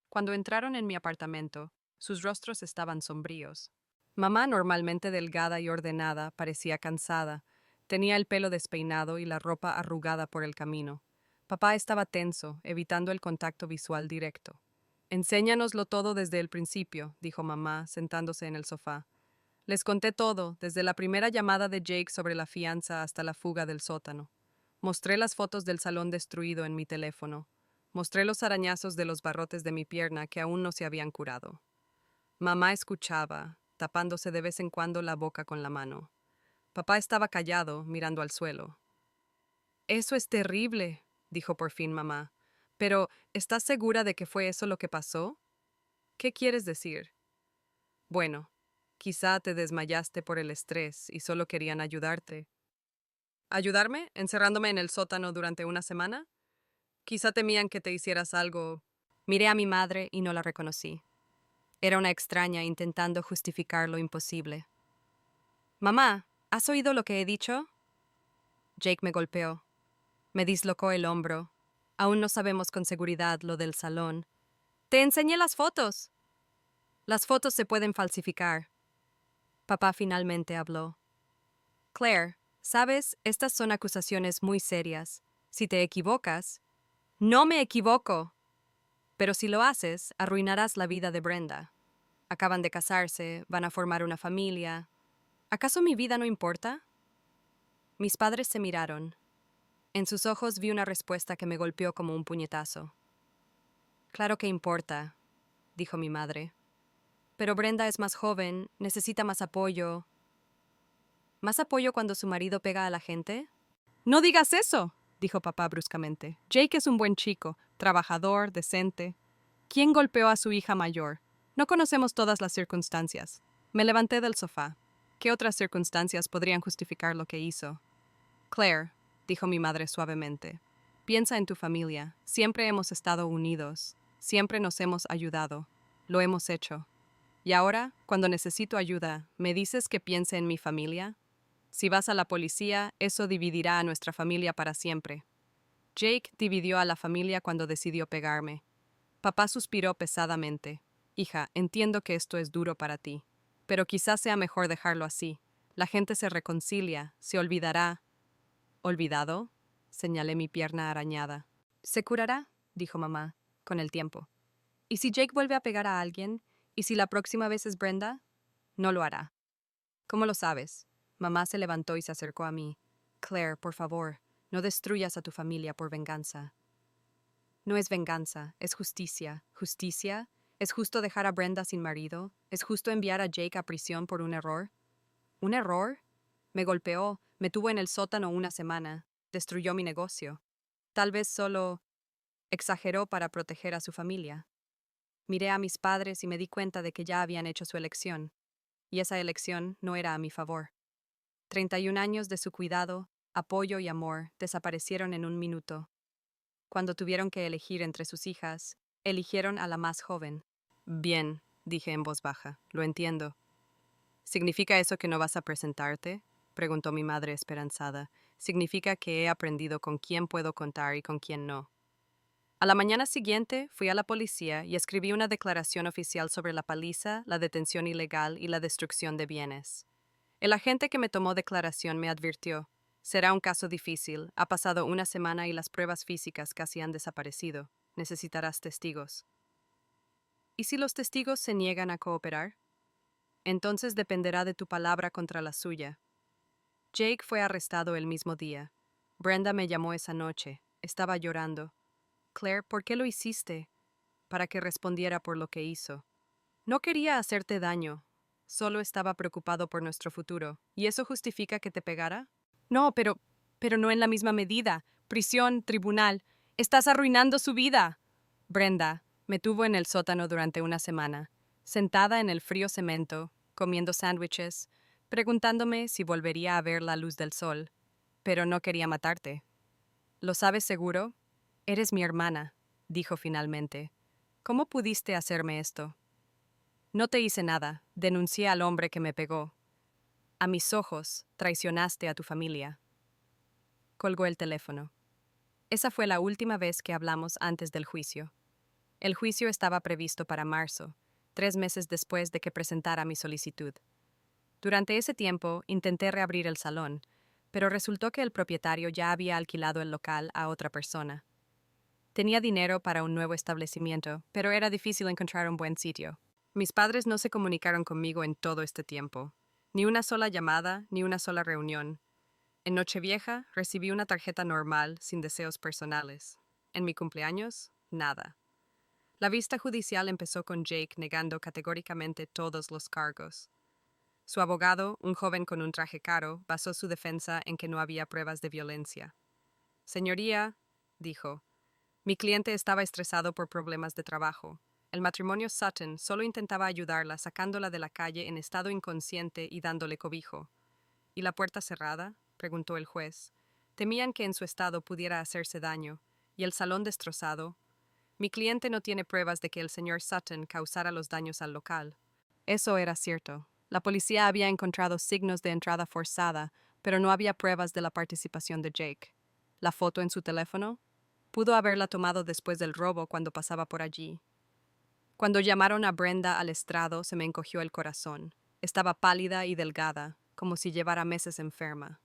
Cuando entraron en mi apartamento, sus rostros estaban sombríos. Mamá, normalmente delgada y ordenada, parecía cansada. Tenía el pelo despeinado y la ropa arrugada por el camino. Papá estaba tenso, evitando el contacto visual directo. Enséñanoslo todo desde el principio, dijo mamá, sentándose en el sofá. Les conté todo, desde la primera llamada de Jake sobre la fianza hasta la fuga del sótano. Mostré las fotos del salón destruido en mi teléfono. Mostré los arañazos de los barrotes de mi pierna que aún no se habían curado. Mamá escuchaba, tapándose de vez en cuando la boca con la mano. Papá estaba callado, mirando al suelo. Eso es terrible, dijo por fin mamá. Pero, ¿estás segura de que fue eso lo que pasó? ¿Qué quieres decir? Bueno, quizá te desmayaste por el estrés y solo querían ayudarte. ¿Ayudarme, encerrándome en el sótano durante una semana? Quizá temían que te hicieras algo. Miré a mi madre y no la reconocí. Era una extraña intentando justificar lo imposible. Mamá, ¿has oído lo que he dicho? Jake me golpeó. Me dislocó el hombro. Aún no sabemos con seguridad lo del salón. Te enseñé las fotos. Las fotos se pueden falsificar. Papá finalmente habló. Claire, sabes, estas son acusaciones muy serias. Si te equivocas... No me equivoco. Pero si lo haces, arruinarás la vida de Brenda. Acaban de casarse, van a formar una familia. ¿Acaso mi vida no importa? Mis padres se miraron. En sus ojos vi una respuesta que me golpeó como un puñetazo. Claro que importa, dijo mi madre. Pero Brenda es más joven, necesita más apoyo. ¿Más apoyo cuando su marido pega a la gente? No digas eso, dijo papá bruscamente. Jake es un buen chico, trabajador, decente. ¿Quién golpeó a su hija mayor? No conocemos todas las circunstancias. Me levanté del sofá. ¿Qué otras circunstancias podrían justificar lo que hizo? Claire, dijo mi madre suavemente, piensa en tu familia. Siempre hemos estado unidos. Siempre nos hemos ayudado. Lo hemos hecho. Y ahora, cuando necesito ayuda, ¿me dices que piense en mi familia? Si vas a la policía, eso dividirá a nuestra familia para siempre. Jake dividió a la familia cuando decidió pegarme. Papá suspiró pesadamente. Hija, entiendo que esto es duro para ti, pero quizás sea mejor dejarlo así. La gente se reconcilia, se olvidará. ¿Olvidado? Señalé mi pierna arañada. Se curará, dijo mamá, con el tiempo. ¿Y si Jake vuelve a pegar a alguien? ¿Y si la próxima vez es Brenda? No lo hará. ¿Cómo lo sabes? Mamá se levantó y se acercó a mí. Claire, por favor, no destruyas a tu familia por venganza. No es venganza, es justicia. ¿Justicia? ¿Es justo dejar a Brenda sin marido? ¿Es justo enviar a Jake a prisión por un error? ¿Un error? Me golpeó, me tuvo en el sótano una semana, destruyó mi negocio. Tal vez solo exageró para proteger a su familia. Miré a mis padres y me di cuenta de que ya habían hecho su elección, y esa elección no era a mi favor. 31 años de su cuidado, apoyo y amor desaparecieron en un minuto. Cuando tuvieron que elegir entre sus hijas, eligieron a la más joven. Bien, dije en voz baja, lo entiendo. ¿Significa eso que no vas a presentarte? Preguntó mi madre esperanzada. Significa que he aprendido con quién puedo contar y con quién no. A la mañana siguiente fui a la policía y escribí una declaración oficial sobre la paliza, la detención ilegal y la destrucción de bienes. El agente que me tomó declaración me advirtió: será un caso difícil, ha pasado una semana y las pruebas físicas casi han desaparecido. Necesitarás testigos. ¿Y si los testigos se niegan a cooperar? Entonces dependerá de tu palabra contra la suya. Jake fue arrestado el mismo día. Brenda me llamó esa noche. Estaba llorando. Claire, ¿por qué lo hiciste? Para que respondiera por lo que hizo. No quería hacerte daño. Solo estaba preocupado por nuestro futuro. ¿Y eso justifica que te pegara? No, pero no en la misma medida. Prisión, tribunal. Estás arruinando su vida. Brenda me tuvo en el sótano durante una semana, sentada en el frío cemento, comiendo sándwiches, preguntándome si volvería a ver la luz del sol. Pero no quería matarte. ¿Lo sabes seguro? Eres mi hermana, dijo finalmente. ¿Cómo pudiste hacerme esto? No te hice nada, denuncié al hombre que me pegó. A mis ojos, traicionaste a tu familia. Colgó el teléfono. Esa fue la última vez que hablamos antes del juicio. El juicio estaba previsto para marzo, 3 meses después de que presentara mi solicitud. Durante ese tiempo intenté reabrir el salón, pero resultó que el propietario ya había alquilado el local a otra persona. Tenía dinero para un nuevo establecimiento, pero era difícil encontrar un buen sitio. Mis padres no se comunicaron conmigo en todo este tiempo. Ni una sola llamada, ni una sola reunión. En Nochevieja recibí una tarjeta normal, sin deseos personales. En mi cumpleaños, nada. La vista judicial empezó con Jake negando categóricamente todos los cargos. Su abogado, un joven con un traje caro, basó su defensa en que no había pruebas de violencia. Señoría, dijo, mi cliente estaba estresado por problemas de trabajo. El matrimonio Sutton solo intentaba ayudarla sacándola de la calle en estado inconsciente y dándole cobijo. ¿Y la puerta cerrada?, preguntó el juez. Temían que en su estado pudiera hacerse daño. ¿Y el salón destrozado? Mi cliente no tiene pruebas de que el señor Sutton causara los daños al local. Eso era cierto. La policía había encontrado signos de entrada forzada, pero no había pruebas de la participación de Jake. ¿La foto en su teléfono? Pudo haberla tomado después del robo cuando pasaba por allí. Cuando llamaron a Brenda al estrado, se me encogió el corazón. Estaba pálida y delgada, como si llevara meses enferma.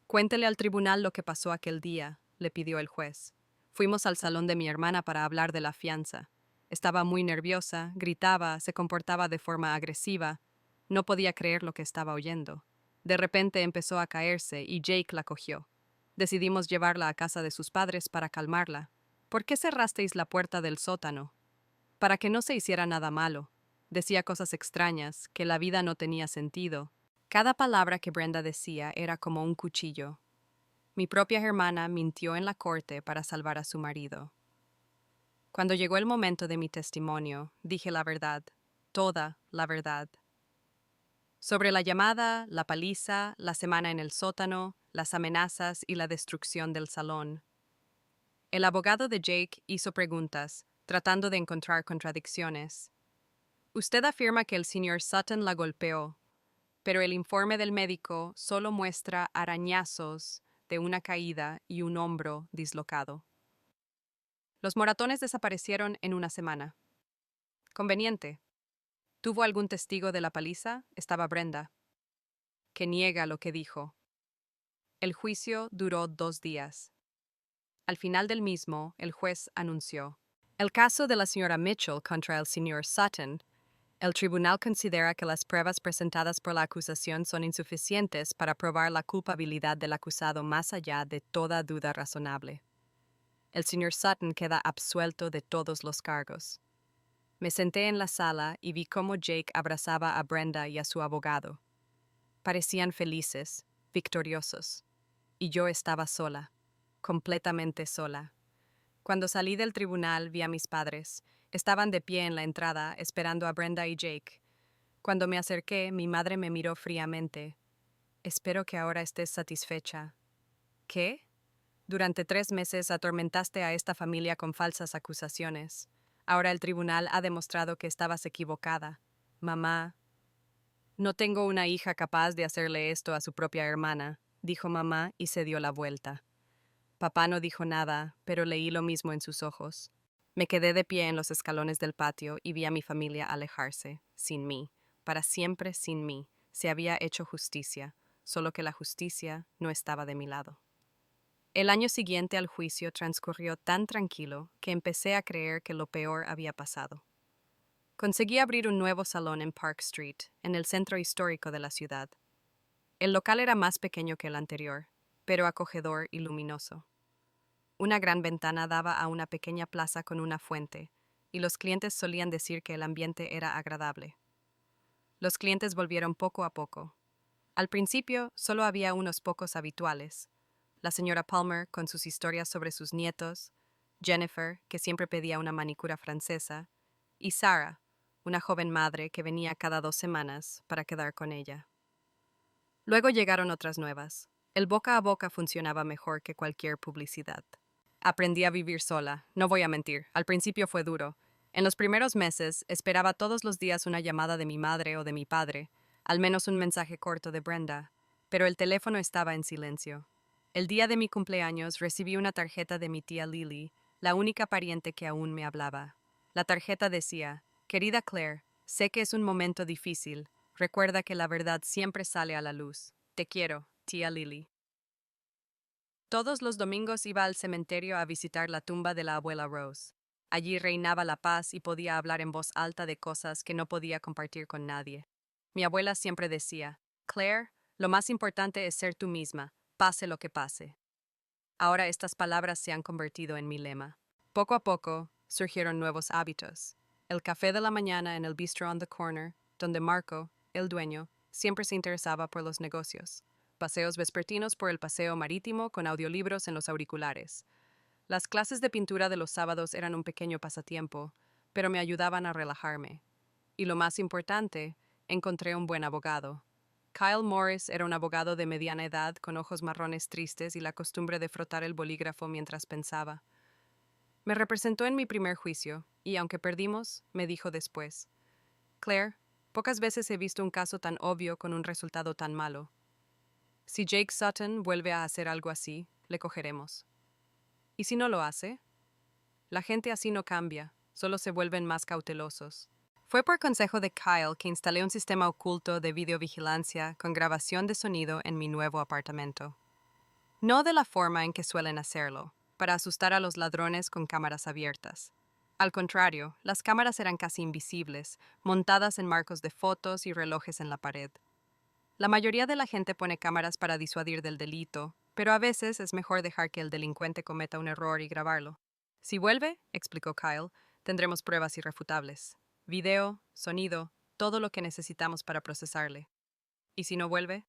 Cuéntele al tribunal lo que pasó aquel día, le pidió el juez. Fuimos al salón de mi hermana para hablar de la fianza. Estaba muy nerviosa, gritaba, se comportaba de forma agresiva. No podía creer lo que estaba oyendo. De repente empezó a caerse y Jake la cogió. Decidimos llevarla a casa de sus padres para calmarla. ¿Por qué cerrasteis la puerta del sótano? Para que no se hiciera nada malo. Decía cosas extrañas, que la vida no tenía sentido. Cada palabra que Brenda decía era como un cuchillo. Mi propia hermana mintió en la corte para salvar a su marido. Cuando llegó el momento de mi testimonio, dije la verdad, toda la verdad. Sobre la llamada, la paliza, la semana en el sótano, las amenazas y la destrucción del salón. El abogado de Jake hizo preguntas, tratando de encontrar contradicciones. Usted afirma que el señor Sutton la golpeó, pero el informe del médico solo muestra arañazos de una caída y un hombro dislocado. Los moratones desaparecieron en una semana. Conveniente. ¿Tuvo algún testigo de la paliza? Estaba Brenda, que niega lo que dijo. El juicio duró 2 días. Al final del mismo, el juez anunció: el caso de la señora Mitchell contra el señor Sutton. El tribunal considera que las pruebas presentadas por la acusación son insuficientes para probar la culpabilidad del acusado más allá de toda duda razonable. El señor Sutton queda absuelto de todos los cargos. Me senté en la sala y vi cómo Jake abrazaba a Brenda y a su abogado. Parecían felices, victoriosos. Y yo estaba sola, completamente sola. Cuando salí del tribunal vi a mis padres. Estaban de pie en la entrada, esperando a Brenda y Jake. Cuando me acerqué, mi madre me miró fríamente. Espero que ahora estés satisfecha. ¿Qué? Durante 3 meses atormentaste a esta familia con falsas acusaciones. Ahora el tribunal ha demostrado que estabas equivocada. Mamá. No tengo una hija capaz de hacerle esto a su propia hermana, dijo mamá y se dio la vuelta. Papá no dijo nada, pero leí lo mismo en sus ojos. Me quedé de pie en los escalones del patio y vi a mi familia alejarse, sin mí, para siempre sin mí. Se había hecho justicia, solo que la justicia no estaba de mi lado. El año siguiente al juicio transcurrió tan tranquilo que empecé a creer que lo peor había pasado. Conseguí abrir un nuevo salón en Park Street, en el centro histórico de la ciudad. El local era más pequeño que el anterior, pero acogedor y luminoso. Una gran ventana daba a una pequeña plaza con una fuente, y los clientes solían decir que el ambiente era agradable. Los clientes volvieron poco a poco. Al principio solo había unos pocos habituales. La señora Palmer con sus historias sobre sus nietos, Jennifer, que siempre pedía una manicura francesa, y Sarah, una joven madre que venía cada 2 semanas para quedar con ella. Luego llegaron otras nuevas. El boca a boca funcionaba mejor que cualquier publicidad. Aprendí a vivir sola, no voy a mentir, al principio fue duro. En los primeros meses esperaba todos los días una llamada de mi madre o de mi padre, al menos un mensaje corto de Brenda, pero el teléfono estaba en silencio. El día de mi cumpleaños recibí una tarjeta de mi tía Lily, la única pariente que aún me hablaba. La tarjeta decía: querida Claire, sé que es un momento difícil, recuerda que la verdad siempre sale a la luz. Te quiero, tía Lily. Todos los domingos iba al cementerio a visitar la tumba de la abuela Rose. Allí reinaba la paz y podía hablar en voz alta de cosas que no podía compartir con nadie. Mi abuela siempre decía: Claire, lo más importante es ser tú misma, pase lo que pase. Ahora estas palabras se han convertido en mi lema. Poco a poco surgieron nuevos hábitos. El café de la mañana en el bistro on the corner, donde Marco, el dueño, siempre se interesaba por los negocios. Paseos vespertinos por el paseo marítimo con audiolibros en los auriculares. Las clases de pintura de los sábados eran un pequeño pasatiempo, pero me ayudaban a relajarme. Y lo más importante, encontré un buen abogado. Kyle Morris era un abogado de mediana edad con ojos marrones tristes y la costumbre de frotar el bolígrafo mientras pensaba. Me representó en mi primer juicio, y aunque perdimos, me dijo después: Claire, Pocas veces he visto un caso tan obvio con un resultado tan malo. Si Jake Sutton vuelve a hacer algo así, le cogeremos. ¿Y si no lo hace? La gente así no cambia, solo se vuelven más cautelosos. Fue por consejo de Kyle que instalé un sistema oculto de videovigilancia con grabación de sonido en mi nuevo apartamento. No de la forma en que suelen hacerlo, para asustar a los ladrones con cámaras abiertas. Al contrario, las cámaras eran casi invisibles, montadas en marcos de fotos y relojes en la pared. La mayoría de la gente pone cámaras para disuadir del delito, pero a veces es mejor dejar que el delincuente cometa un error y grabarlo. Si vuelve, explicó Kyle, tendremos pruebas irrefutables. Video, sonido, todo lo que necesitamos para procesarle. Y si no vuelve,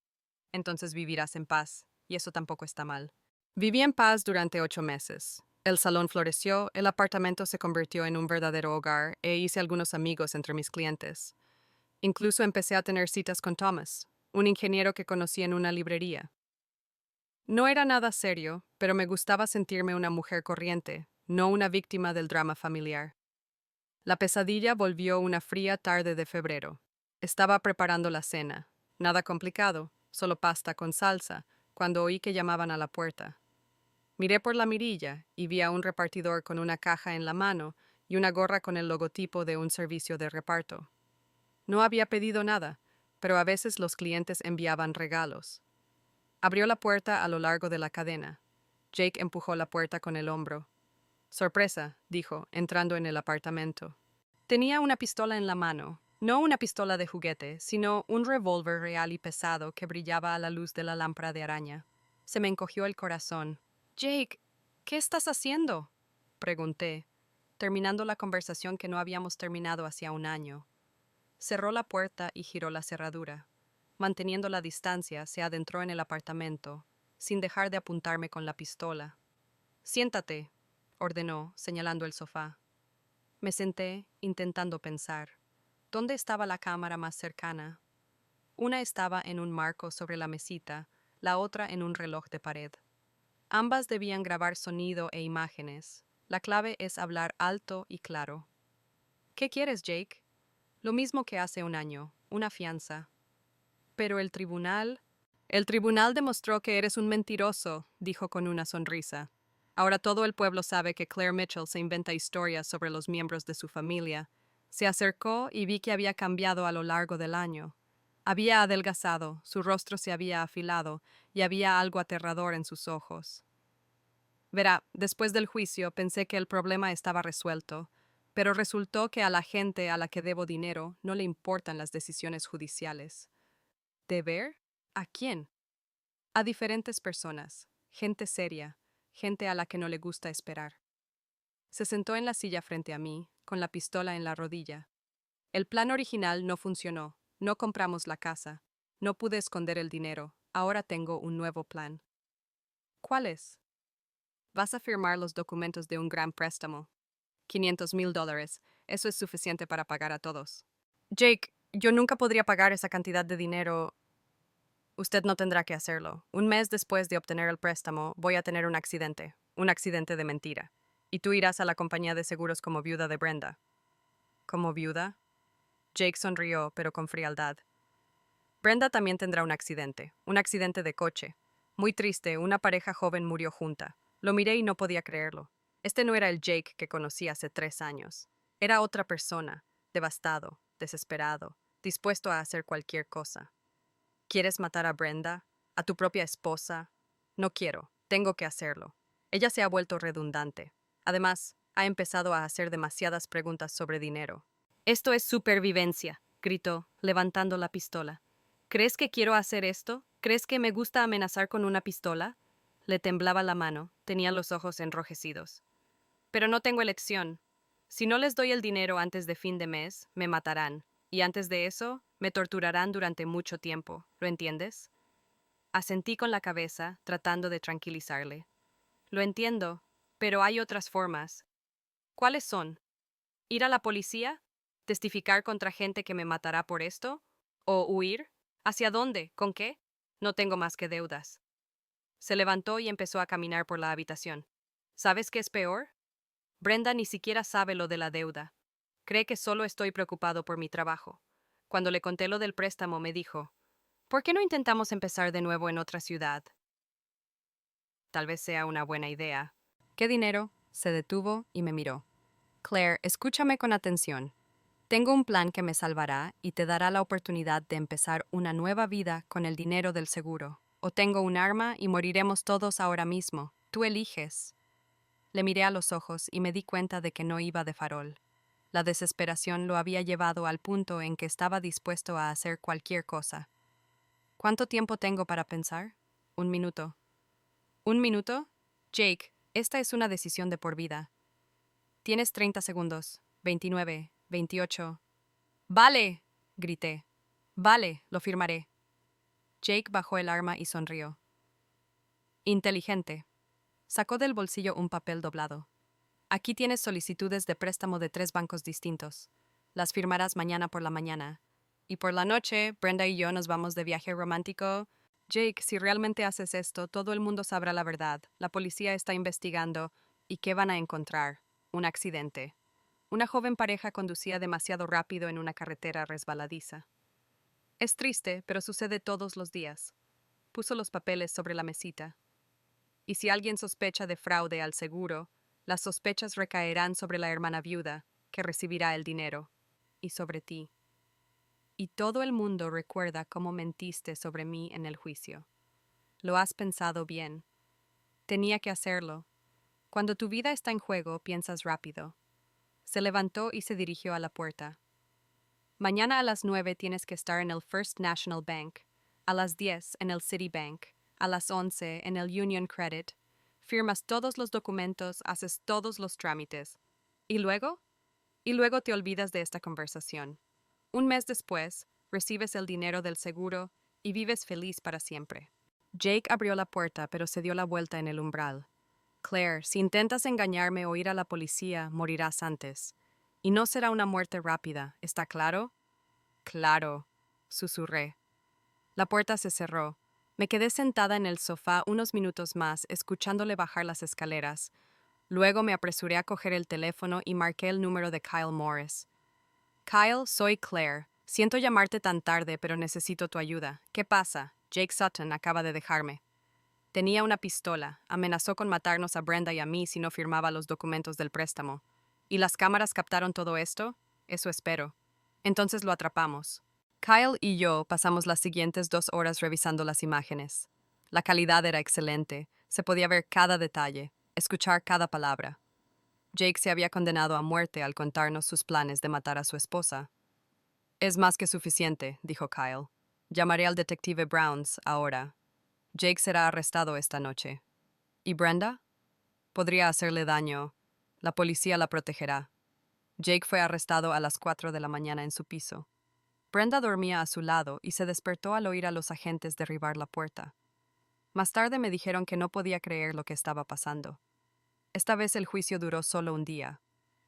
entonces vivirás en paz, y eso tampoco está mal. Viví en paz durante 8 meses. El salón floreció, el apartamento se convirtió en un verdadero hogar e hice algunos amigos entre mis clientes. Incluso empecé a tener citas con Thomas, un ingeniero que conocí en una librería. No era nada serio, pero me gustaba sentirme una mujer corriente, no una víctima del drama familiar. La pesadilla volvió una fría tarde de febrero. Estaba preparando la cena. Nada complicado, solo pasta con salsa, cuando oí que llamaban a la puerta. Miré por la mirilla y vi a un repartidor con una caja en la mano y una gorra con el logotipo de un servicio de reparto. No había pedido nada, pero a veces los clientes enviaban regalos. Abrió la puerta a lo largo de la cadena. Jake empujó la puerta con el hombro. Sorpresa, dijo, entrando en el apartamento. Tenía una pistola en la mano, no una pistola de juguete, sino un revólver real y pesado que brillaba a la luz de la lámpara de araña. Se me encogió el corazón. Jake, ¿qué estás haciendo? Pregunté, terminando la conversación que no habíamos terminado hacía un año. Cerró la puerta y giró la cerradura. Manteniendo la distancia, se adentró en el apartamento, sin dejar de apuntarme con la pistola. Siéntate, ordenó, señalando el sofá. Me senté, intentando pensar. ¿Dónde estaba la cámara más cercana? Una estaba en un marco sobre la mesita, la otra en un reloj de pared. Ambas debían grabar sonido e imágenes. La clave es hablar alto y claro. ¿Qué quieres, Jake? Lo mismo que hace un año, una fianza. Pero el tribunal... El tribunal demostró que eres un mentiroso, dijo con una sonrisa. Ahora todo el pueblo sabe que Claire Mitchell se inventa historias sobre los miembros de su familia. Se acercó y vi que había cambiado a lo largo del año. Había adelgazado, su rostro se había afilado y había algo aterrador en sus ojos. Verá, después del juicio pensé que el problema estaba resuelto, pero resultó que a la gente a la que debo dinero no le importan las decisiones judiciales. ¿Deber? ¿A quién? A diferentes personas, gente seria, gente a la que no le gusta esperar. Se sentó en la silla frente a mí, con la pistola en la rodilla. El plan original no funcionó, no compramos la casa, no pude esconder el dinero, ahora tengo un nuevo plan. ¿Cuál es? Vas a firmar los documentos de un gran préstamo. $500,000, eso es suficiente para pagar a todos. Jake, yo nunca podría pagar esa cantidad de dinero. Usted no tendrá que hacerlo. Un mes después de obtener el préstamo, voy a tener un accidente de mentira. Y tú irás a la compañía de seguros como viuda de Brenda. ¿Como viuda? Jake sonrió, pero con frialdad. Brenda también tendrá un accidente de coche. Muy triste, una pareja joven murió junta. Lo miré y no podía creerlo. Este no era el Jake que conocí hace 3 años. Era otra persona, devastado, desesperado, dispuesto a hacer cualquier cosa. ¿Quieres matar a Brenda? ¿A tu propia esposa? No quiero, tengo que hacerlo. Ella se ha vuelto redundante. Además, ha empezado a hacer demasiadas preguntas sobre dinero. Esto es supervivencia, gritó, levantando la pistola. ¿Crees que quiero hacer esto? ¿Crees que me gusta amenazar con una pistola? Le temblaba la mano, tenía los ojos enrojecidos. Pero no tengo elección. Si no les doy el dinero antes de fin de mes, me matarán. Y antes de eso, me torturarán durante mucho tiempo. ¿Lo entiendes? Asentí con la cabeza, tratando de tranquilizarle. Lo entiendo, pero hay otras formas. ¿Cuáles son? ¿Ir a la policía? ¿Testificar contra gente que me matará por esto? ¿O huir? ¿Hacia dónde? ¿Con qué? No tengo más que deudas. Se levantó y empezó a caminar por la habitación. ¿Sabes qué es peor? Brenda ni siquiera sabe lo de la deuda. Cree que solo estoy preocupado por mi trabajo. Cuando le conté lo del préstamo, me dijo, ¿por qué no intentamos empezar de nuevo en otra ciudad? Tal vez sea una buena idea. ¿Qué dinero? Se detuvo y me miró. Claire, escúchame con atención. Tengo un plan que me salvará y te dará la oportunidad de empezar una nueva vida con el dinero del seguro. O tengo un arma y moriremos todos ahora mismo. Tú eliges. Le miré a los ojos y me di cuenta de que no iba de farol. La desesperación lo había llevado al punto en que estaba dispuesto a hacer cualquier cosa. ¿Cuánto tiempo tengo para pensar? 1 minuto. ¿1 minuto? Jake, esta es una decisión de por vida. Tienes 30 segundos. 29, 28. Vale, grité. Vale, lo firmaré. Jake bajó el arma y sonrió. Inteligente. Sacó del bolsillo un papel doblado. Aquí tienes solicitudes de préstamo de 3 bancos distintos. Las firmarás mañana por la mañana. Y por la noche, Brenda y yo nos vamos de viaje romántico. Jake, si realmente haces esto, todo el mundo sabrá la verdad. La policía está investigando. ¿Y qué van a encontrar? Un accidente. Una joven pareja conducía demasiado rápido en una carretera resbaladiza. Es triste, pero sucede todos los días. Puso los papeles sobre la mesita. Y si alguien sospecha de fraude al seguro, las sospechas recaerán sobre la hermana viuda, que recibirá el dinero, y sobre ti. Y todo el mundo recuerda cómo mentiste sobre mí en el juicio. Lo has pensado bien. Tenía que hacerlo. Cuando tu vida está en juego, piensas rápido. Se levantó y se dirigió a la puerta. Mañana a las 9 tienes que estar en el First National Bank, a las 10 en el Citibank, a las 11 en el Union Credit. Firmas todos los documentos, haces todos los trámites. ¿Y luego? Y luego te olvidas de esta conversación. 1 mes después, recibes el dinero del seguro y vives feliz para siempre. Jake abrió la puerta, pero se dio la vuelta en el umbral. Claire, si intentas engañarme o ir a la policía, morirás antes. Y no será una muerte rápida, ¿está claro? Claro, susurré. La puerta se cerró. Me quedé sentada en el sofá unos minutos más, escuchándole bajar las escaleras. Luego me apresuré a coger el teléfono y marqué el número de Kyle Morris. Kyle, soy Claire. Siento llamarte tan tarde, pero necesito tu ayuda. ¿Qué pasa? Jake Sutton acaba de dejarme. Tenía una pistola. Amenazó con matarnos a Brenda y a mí si no firmaba los documentos del préstamo. ¿Y las cámaras captaron todo esto? Eso espero. Entonces lo atrapamos. Kyle y yo pasamos las siguientes 2 horas revisando las imágenes. La calidad era excelente. Se podía ver cada detalle, escuchar cada palabra. Jake se había condenado a muerte al contarnos sus planes de matar a su esposa. Es más que suficiente, dijo Kyle. Llamaré al detective Browns ahora. Jake será arrestado esta noche. ¿Y Brenda? Podría hacerle daño. La policía la protegerá. Jake fue arrestado a las 4 de la mañana en su piso. Brenda dormía a su lado y se despertó al oír a los agentes derribar la puerta. Más tarde me dijeron que no podía creer lo que estaba pasando. Esta vez el juicio duró solo un día.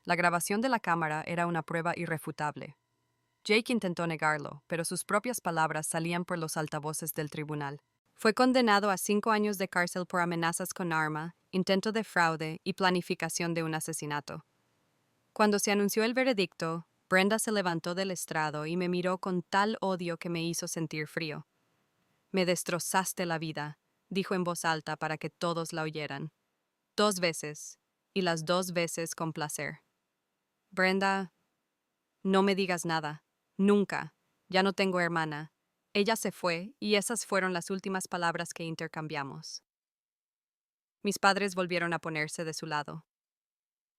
La grabación de la cámara era una prueba irrefutable. Jake intentó negarlo, pero sus propias palabras salían por los altavoces del tribunal. Fue condenado a 5 años de cárcel por amenazas con arma, intento de fraude y planificación de un asesinato. Cuando se anunció el veredicto, Brenda se levantó del estrado y me miró con tal odio que me hizo sentir frío. Me destrozaste la vida, dijo en voz alta para que todos la oyeran. 2 veces, y las 2 veces con placer. Brenda, no me digas nada. Nunca. Ya no tengo hermana. Ella se fue, y esas fueron las últimas palabras que intercambiamos. Mis padres volvieron a ponerse de su lado.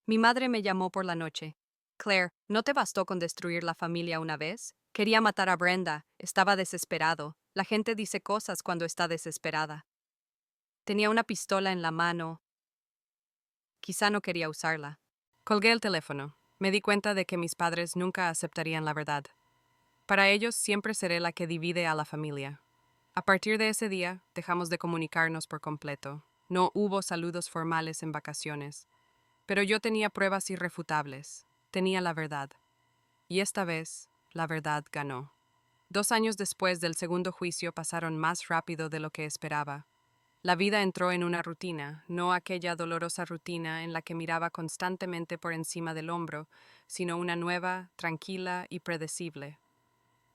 Mi madre me llamó por la noche. Claire, ¿no te bastó con destruir la familia una vez? Quería matar a Brenda. Estaba desesperado. La gente dice cosas cuando está desesperada. Tenía una pistola en la mano. Quizá no quería usarla. Colgué el teléfono. Me di cuenta de que mis padres nunca aceptarían la verdad. Para ellos siempre seré la que divide a la familia. A partir de ese día, dejamos de comunicarnos por completo. No hubo saludos formales en vacaciones. Pero yo tenía pruebas irrefutables. Tenía la verdad. Y esta vez, la verdad ganó. 2 años después del segundo juicio pasaron más rápido de lo que esperaba. La vida entró en una rutina, no aquella dolorosa rutina en la que miraba constantemente por encima del hombro, sino una nueva, tranquila y predecible.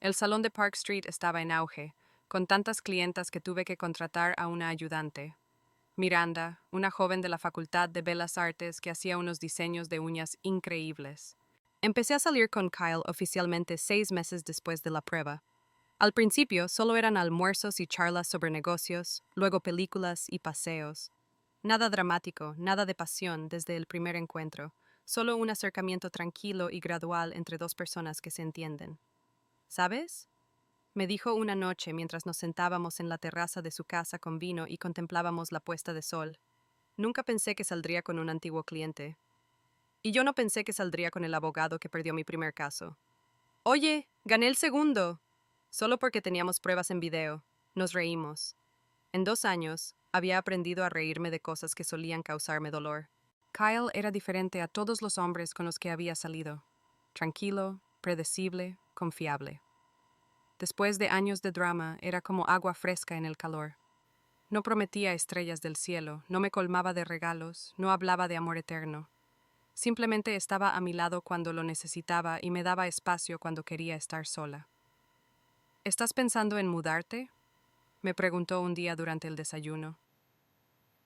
El salón de Park Street estaba en auge, con tantas clientas que tuve que contratar a una ayudante. Miranda, una joven de la Facultad de Bellas Artes que hacía unos diseños de uñas increíbles. Empecé a salir con Kyle oficialmente 6 meses después de la prueba. Al principio solo eran almuerzos y charlas sobre negocios, luego películas y paseos. Nada dramático, nada de pasión desde el primer encuentro, solo un acercamiento tranquilo y gradual entre dos personas que se entienden. ¿Sabes? Me dijo una noche mientras nos sentábamos en la terraza de su casa con vino y contemplábamos la puesta de sol. Nunca pensé que saldría con un antiguo cliente. Y yo no pensé que saldría con el abogado que perdió mi primer caso. Oye, gané el segundo. Solo porque teníamos pruebas en video. Nos reímos. En 2 años, había aprendido a reírme de cosas que solían causarme dolor. Kyle era diferente a todos los hombres con los que había salido. Tranquilo, predecible, confiable. Después de años de drama, era como agua fresca en el calor. No prometía estrellas del cielo, no me colmaba de regalos, no hablaba de amor eterno. Simplemente estaba a mi lado cuando lo necesitaba y me daba espacio cuando quería estar sola. ¿Estás pensando en mudarte?, me preguntó un día durante el desayuno.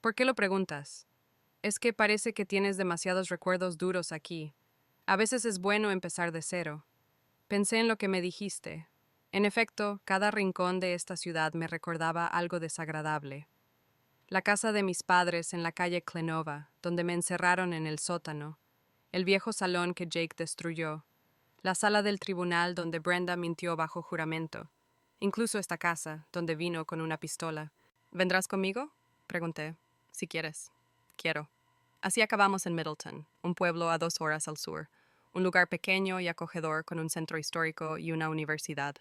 ¿Por qué lo preguntas? Es que parece que tienes demasiados recuerdos duros aquí. A veces es bueno empezar de cero. Pensé en lo que me dijiste. En efecto, cada rincón de esta ciudad me recordaba algo desagradable. La casa de mis padres en la calle Clenova, donde me encerraron en el sótano. El viejo salón que Jake destruyó. La sala del tribunal donde Brenda mintió bajo juramento. Incluso esta casa, donde vino con una pistola. ¿Vendrás conmigo?, pregunté. Si quieres. Quiero. Así acabamos en Middleton, un pueblo a 2 horas al sur. Un lugar pequeño y acogedor con un centro histórico y una universidad.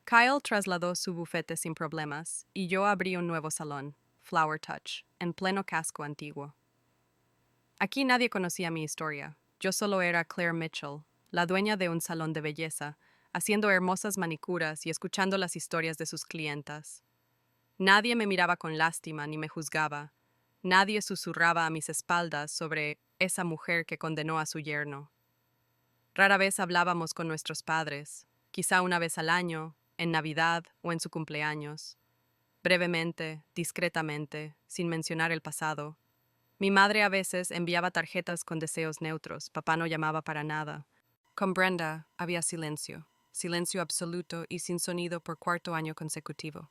Kyle trasladó su bufete sin problemas, y yo abrí un nuevo salón, Flower Touch, en pleno casco antiguo. Aquí nadie conocía mi historia. Yo solo era Claire Mitchell, la dueña de un salón de belleza, haciendo hermosas manicuras y escuchando las historias de sus clientas. Nadie me miraba con lástima ni me juzgaba. Nadie susurraba a mis espaldas sobre esa mujer que condenó a su yerno. Rara vez hablábamos con nuestros padres, quizá una vez al año, en Navidad o en su cumpleaños. Brevemente, discretamente, sin mencionar el pasado. Mi madre a veces enviaba tarjetas con deseos neutros, papá no llamaba para nada. Con Brenda había silencio, silencio absoluto y sin sonido por 4º año consecutivo.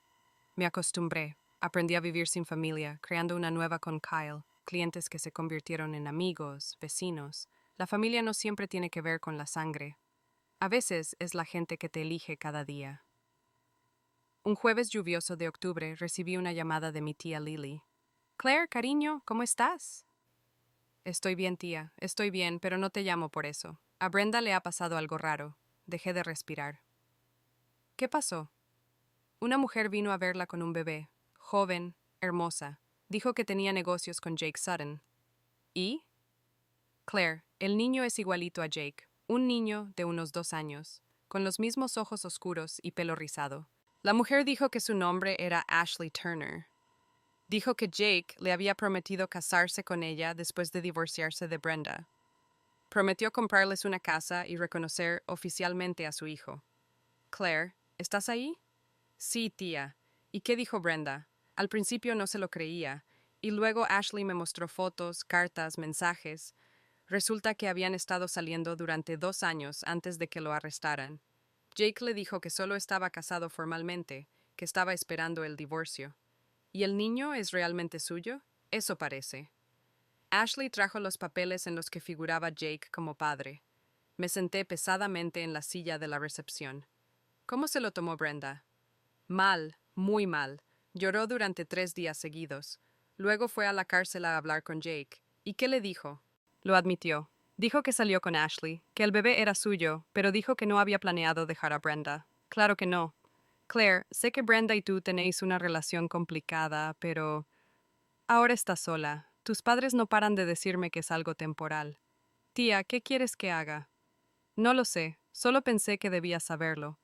Me acostumbré, aprendí a vivir sin familia, creando una nueva con Kyle, clientes que se convirtieron en amigos, vecinos. La familia no siempre tiene que ver con la sangre. A veces es la gente que te elige cada día. Un jueves lluvioso de octubre recibí una llamada de mi tía Lily. Claire, cariño, ¿cómo estás? Estoy bien, tía, estoy bien, pero no te llamo por eso. A Brenda le ha pasado algo raro. Dejé de respirar. ¿Qué pasó? Una mujer vino a verla con un bebé, joven, hermosa. Dijo que tenía negocios con Jake Sutton. ¿Y? Claire, el niño es igualito a Jake, un niño de unos 2 años, con los mismos ojos oscuros y pelo rizado. La mujer dijo que su nombre era Ashley Turner. Dijo que Jake le había prometido casarse con ella después de divorciarse de Brenda. Prometió comprarles una casa y reconocer oficialmente a su hijo. Claire, ¿estás ahí? Sí, tía. ¿Y qué dijo Brenda? Al principio no se lo creía, y luego Ashley me mostró fotos, cartas, mensajes. Resulta que habían estado saliendo durante 2 años antes de que lo arrestaran. Jake le dijo que solo estaba casado formalmente, que estaba esperando el divorcio. ¿Y el niño es realmente suyo? Eso parece. Ashley trajo los papeles en los que figuraba Jake como padre. Me senté pesadamente en la silla de la recepción. ¿Cómo se lo tomó Brenda? Mal, muy mal. Lloró durante 3 días seguidos. Luego fue a la cárcel a hablar con Jake. ¿Y qué le dijo? Lo admitió. Dijo que salió con Ashley, que el bebé era suyo, pero dijo que no había planeado dejar a Brenda. Claro que no. Claire, sé que Brenda y tú tenéis una relación complicada, pero ahora estás sola. Tus padres no paran de decirme que es algo temporal. Tía, ¿qué quieres que haga? No lo sé, solo pensé que debías saberlo.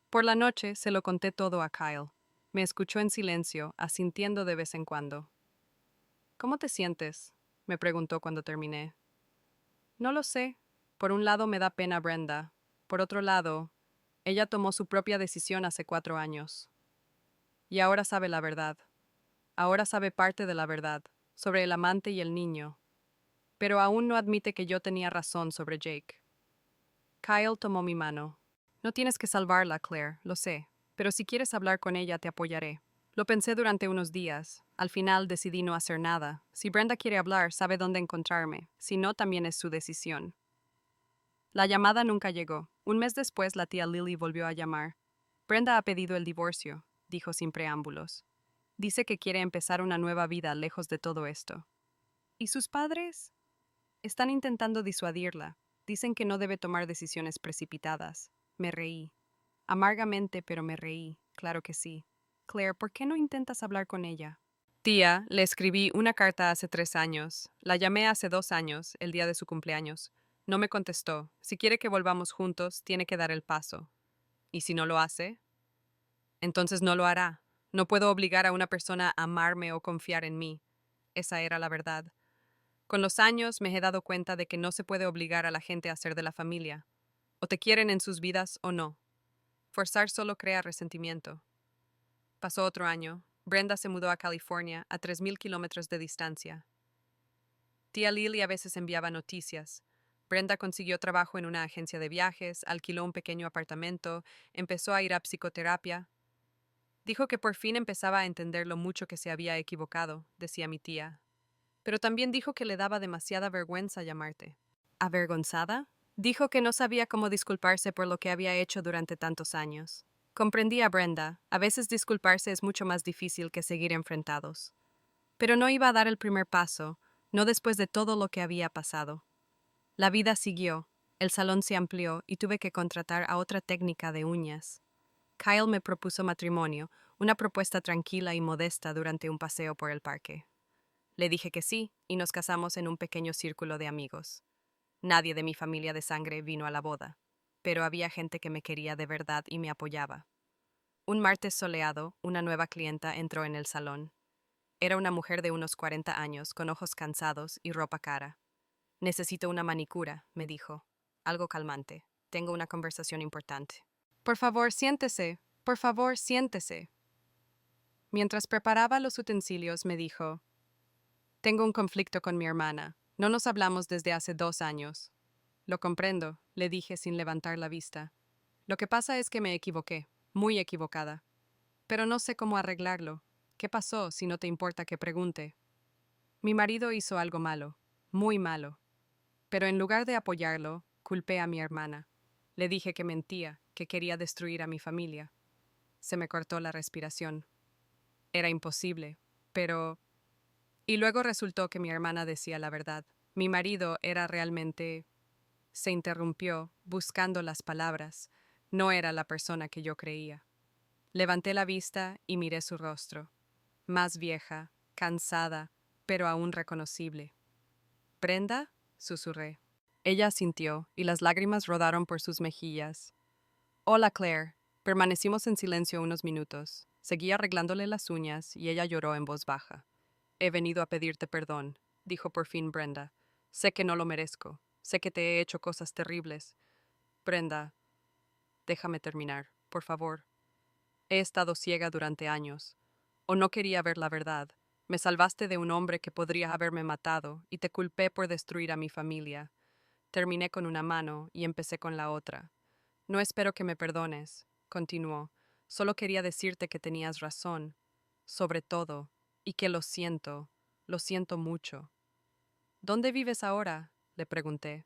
Por la noche se lo conté todo a Kyle. Me escuchó en silencio, asintiendo de vez en cuando. ¿Cómo te sientes?, me preguntó cuando terminé. No lo sé. Por un lado me da pena Brenda. Por otro lado, Ella tomó su propia decisión hace 4 años. Y ahora sabe la verdad. Ahora sabe parte de la verdad, sobre el amante y el niño. Pero aún no admite que yo tenía razón sobre Jake. Kyle tomó mi mano. No tienes que salvarla, Claire, lo sé. Pero si quieres hablar con ella, te apoyaré. Lo pensé durante unos días. Al final decidí no hacer nada. Si Brenda quiere hablar, sabe dónde encontrarme. Si no, también es su decisión. La llamada nunca llegó. Un mes después, la tía Lily volvió a llamar. Brenda ha pedido el divorcio, dijo sin preámbulos. Dice que quiere empezar una nueva vida lejos de todo esto. ¿Y sus padres? Están intentando disuadirla. Dicen que no debe tomar decisiones precipitadas. Me reí. Amargamente, pero me reí. Claro que sí. Claire, ¿por qué no intentas hablar con ella? Tía, le escribí una carta hace 3 años. La llamé hace 2 años, el día de su cumpleaños. No me contestó. Si quiere que volvamos juntos, tiene que dar el paso. ¿Y si no lo hace? Entonces no lo hará. No puedo obligar a una persona a amarme o confiar en mí. Esa era la verdad. Con los años me he dado cuenta de que no se puede obligar a la gente a ser de la familia. O te quieren en sus vidas o no. Forzar solo crea resentimiento. Pasó otro año. Brenda se mudó a California, a 3.000 kilómetros de distancia. Tía Lily a veces enviaba noticias. Brenda consiguió trabajo en una agencia de viajes, alquiló un pequeño apartamento, empezó a ir a psicoterapia. Dijo que por fin empezaba a entender lo mucho que se había equivocado, decía mi tía. Pero también dijo que le daba demasiada vergüenza llamarte. ¿Avergonzada? Dijo que no sabía cómo disculparse por lo que había hecho durante tantos años. Comprendí a Brenda, a veces disculparse es mucho más difícil que seguir enfrentados. Pero no iba a dar el primer paso, no después de todo lo que había pasado. La vida siguió, el salón se amplió y tuve que contratar a otra técnica de uñas. Kyle me propuso matrimonio, una propuesta tranquila y modesta durante un paseo por el parque. Le dije que sí, y nos casamos en un pequeño círculo de amigos. Nadie de mi familia de sangre vino a la boda, pero había gente que me quería de verdad y me apoyaba. Un martes soleado, una nueva clienta entró en el salón. Era una mujer de unos 40 años, con ojos cansados y ropa cara. Necesito una manicura, me dijo. Algo calmante. Tengo una conversación importante. Por favor, siéntese. Por favor, siéntese. Mientras preparaba los utensilios, me dijo, tengo un conflicto con mi hermana. No nos hablamos desde hace 2 años. Lo comprendo, le dije sin levantar la vista. Lo que pasa es que me equivoqué, muy equivocada. Pero no sé cómo arreglarlo. ¿Qué pasó, si no te importa que pregunte? Mi marido hizo algo malo, muy malo. Pero en lugar de apoyarlo, culpé a mi hermana. Le dije que mentía, que quería destruir a mi familia. Se me cortó la respiración. Era imposible, pero... Y luego resultó que mi hermana decía la verdad. Mi marido era realmente... Se interrumpió, buscando las palabras. No era la persona que yo creía. Levanté la vista y miré su rostro. Más vieja, cansada, pero aún reconocible. ¿Brenda? Susurré. Ella asintió, y las lágrimas rodaron por sus mejillas. Hola, Claire. Permanecimos en silencio unos minutos. Seguí arreglándole las uñas, y ella lloró en voz baja. He venido a pedirte perdón, dijo por fin Brenda. Sé que no lo merezco. Sé que te he hecho cosas terribles. Brenda, déjame terminar, por favor. He estado ciega durante años. O no quería ver la verdad. Me salvaste de un hombre que podría haberme matado, y te culpé por destruir a mi familia. Terminé con una mano y empecé con la otra. No espero que me perdones, continuó. Solo quería decirte que tenías razón, sobre todo, y que lo siento mucho. ¿Dónde vives ahora? Le pregunté.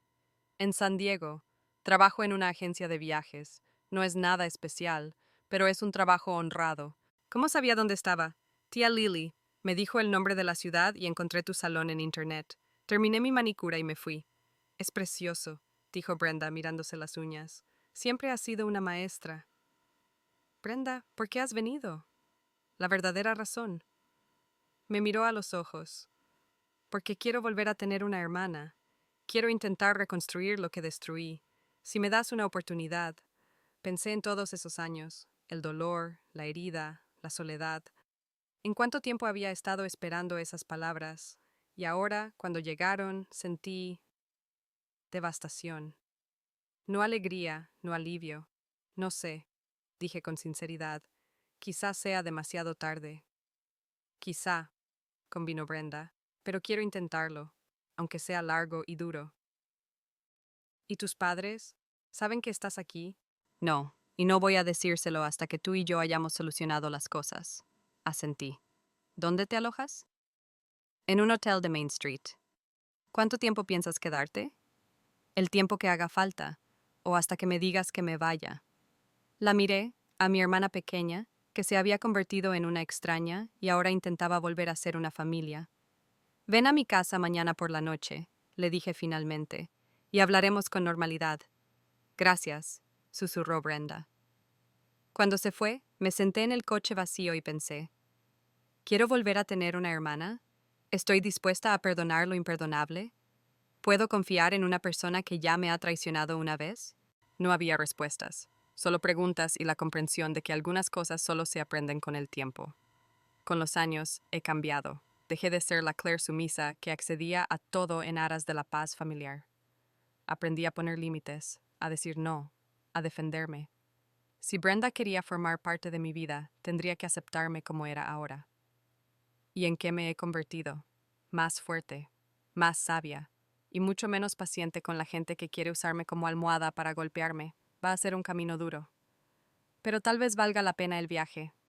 En San Diego. Trabajo en una agencia de viajes. No es nada especial, pero es un trabajo honrado. ¿Cómo sabía dónde estaba? Tía Lily. Me dijo el nombre de la ciudad y encontré tu salón en internet. Terminé mi manicura y me fui. Es precioso, dijo Brenda mirándose las uñas. Siempre has sido una maestra. Brenda, ¿por qué has venido? La verdadera razón. Me miró a los ojos. Porque quiero volver a tener una hermana. Quiero intentar reconstruir lo que destruí. Si me das una oportunidad. Pensé en todos esos años, el dolor, la herida, la soledad. ¿En cuánto tiempo había estado esperando esas palabras? Y ahora, cuando llegaron, sentí devastación. No alegría, no alivio. No sé, dije con sinceridad. Quizá sea demasiado tarde. Quizá, convino Brenda, pero quiero intentarlo, aunque sea largo y duro. ¿Y tus padres? ¿Saben que estás aquí? No, y no voy a decírselo hasta que tú y yo hayamos solucionado las cosas. Asentí. ¿Dónde te alojas? En un hotel de Main Street. ¿Cuánto tiempo piensas quedarte? El tiempo que haga falta, o hasta que me digas que me vaya. La miré, a mi hermana pequeña, que se había convertido en una extraña y ahora intentaba volver a ser una familia. Ven a mi casa mañana por la noche, le dije finalmente, y hablaremos con normalidad. Gracias, susurró Brenda. Cuando se fue, me senté en el coche vacío y pensé, ¿quiero volver a tener una hermana? ¿Estoy dispuesta a perdonar lo imperdonable? ¿Puedo confiar en una persona que ya me ha traicionado una vez? No había respuestas, solo preguntas y la comprensión de que algunas cosas solo se aprenden con el tiempo. Con los años he cambiado. Dejé de ser la Claire sumisa que accedía a todo en aras de la paz familiar. Aprendí a poner límites, a decir no, a defenderme. Si Brenda quería formar parte de mi vida, tendría que aceptarme como era ahora. ¿Y en qué me he convertido? Más fuerte, más sabia, y mucho menos paciente con la gente que quiere usarme como almohada para golpearme. Va a ser un camino duro. Pero tal vez valga la pena el viaje.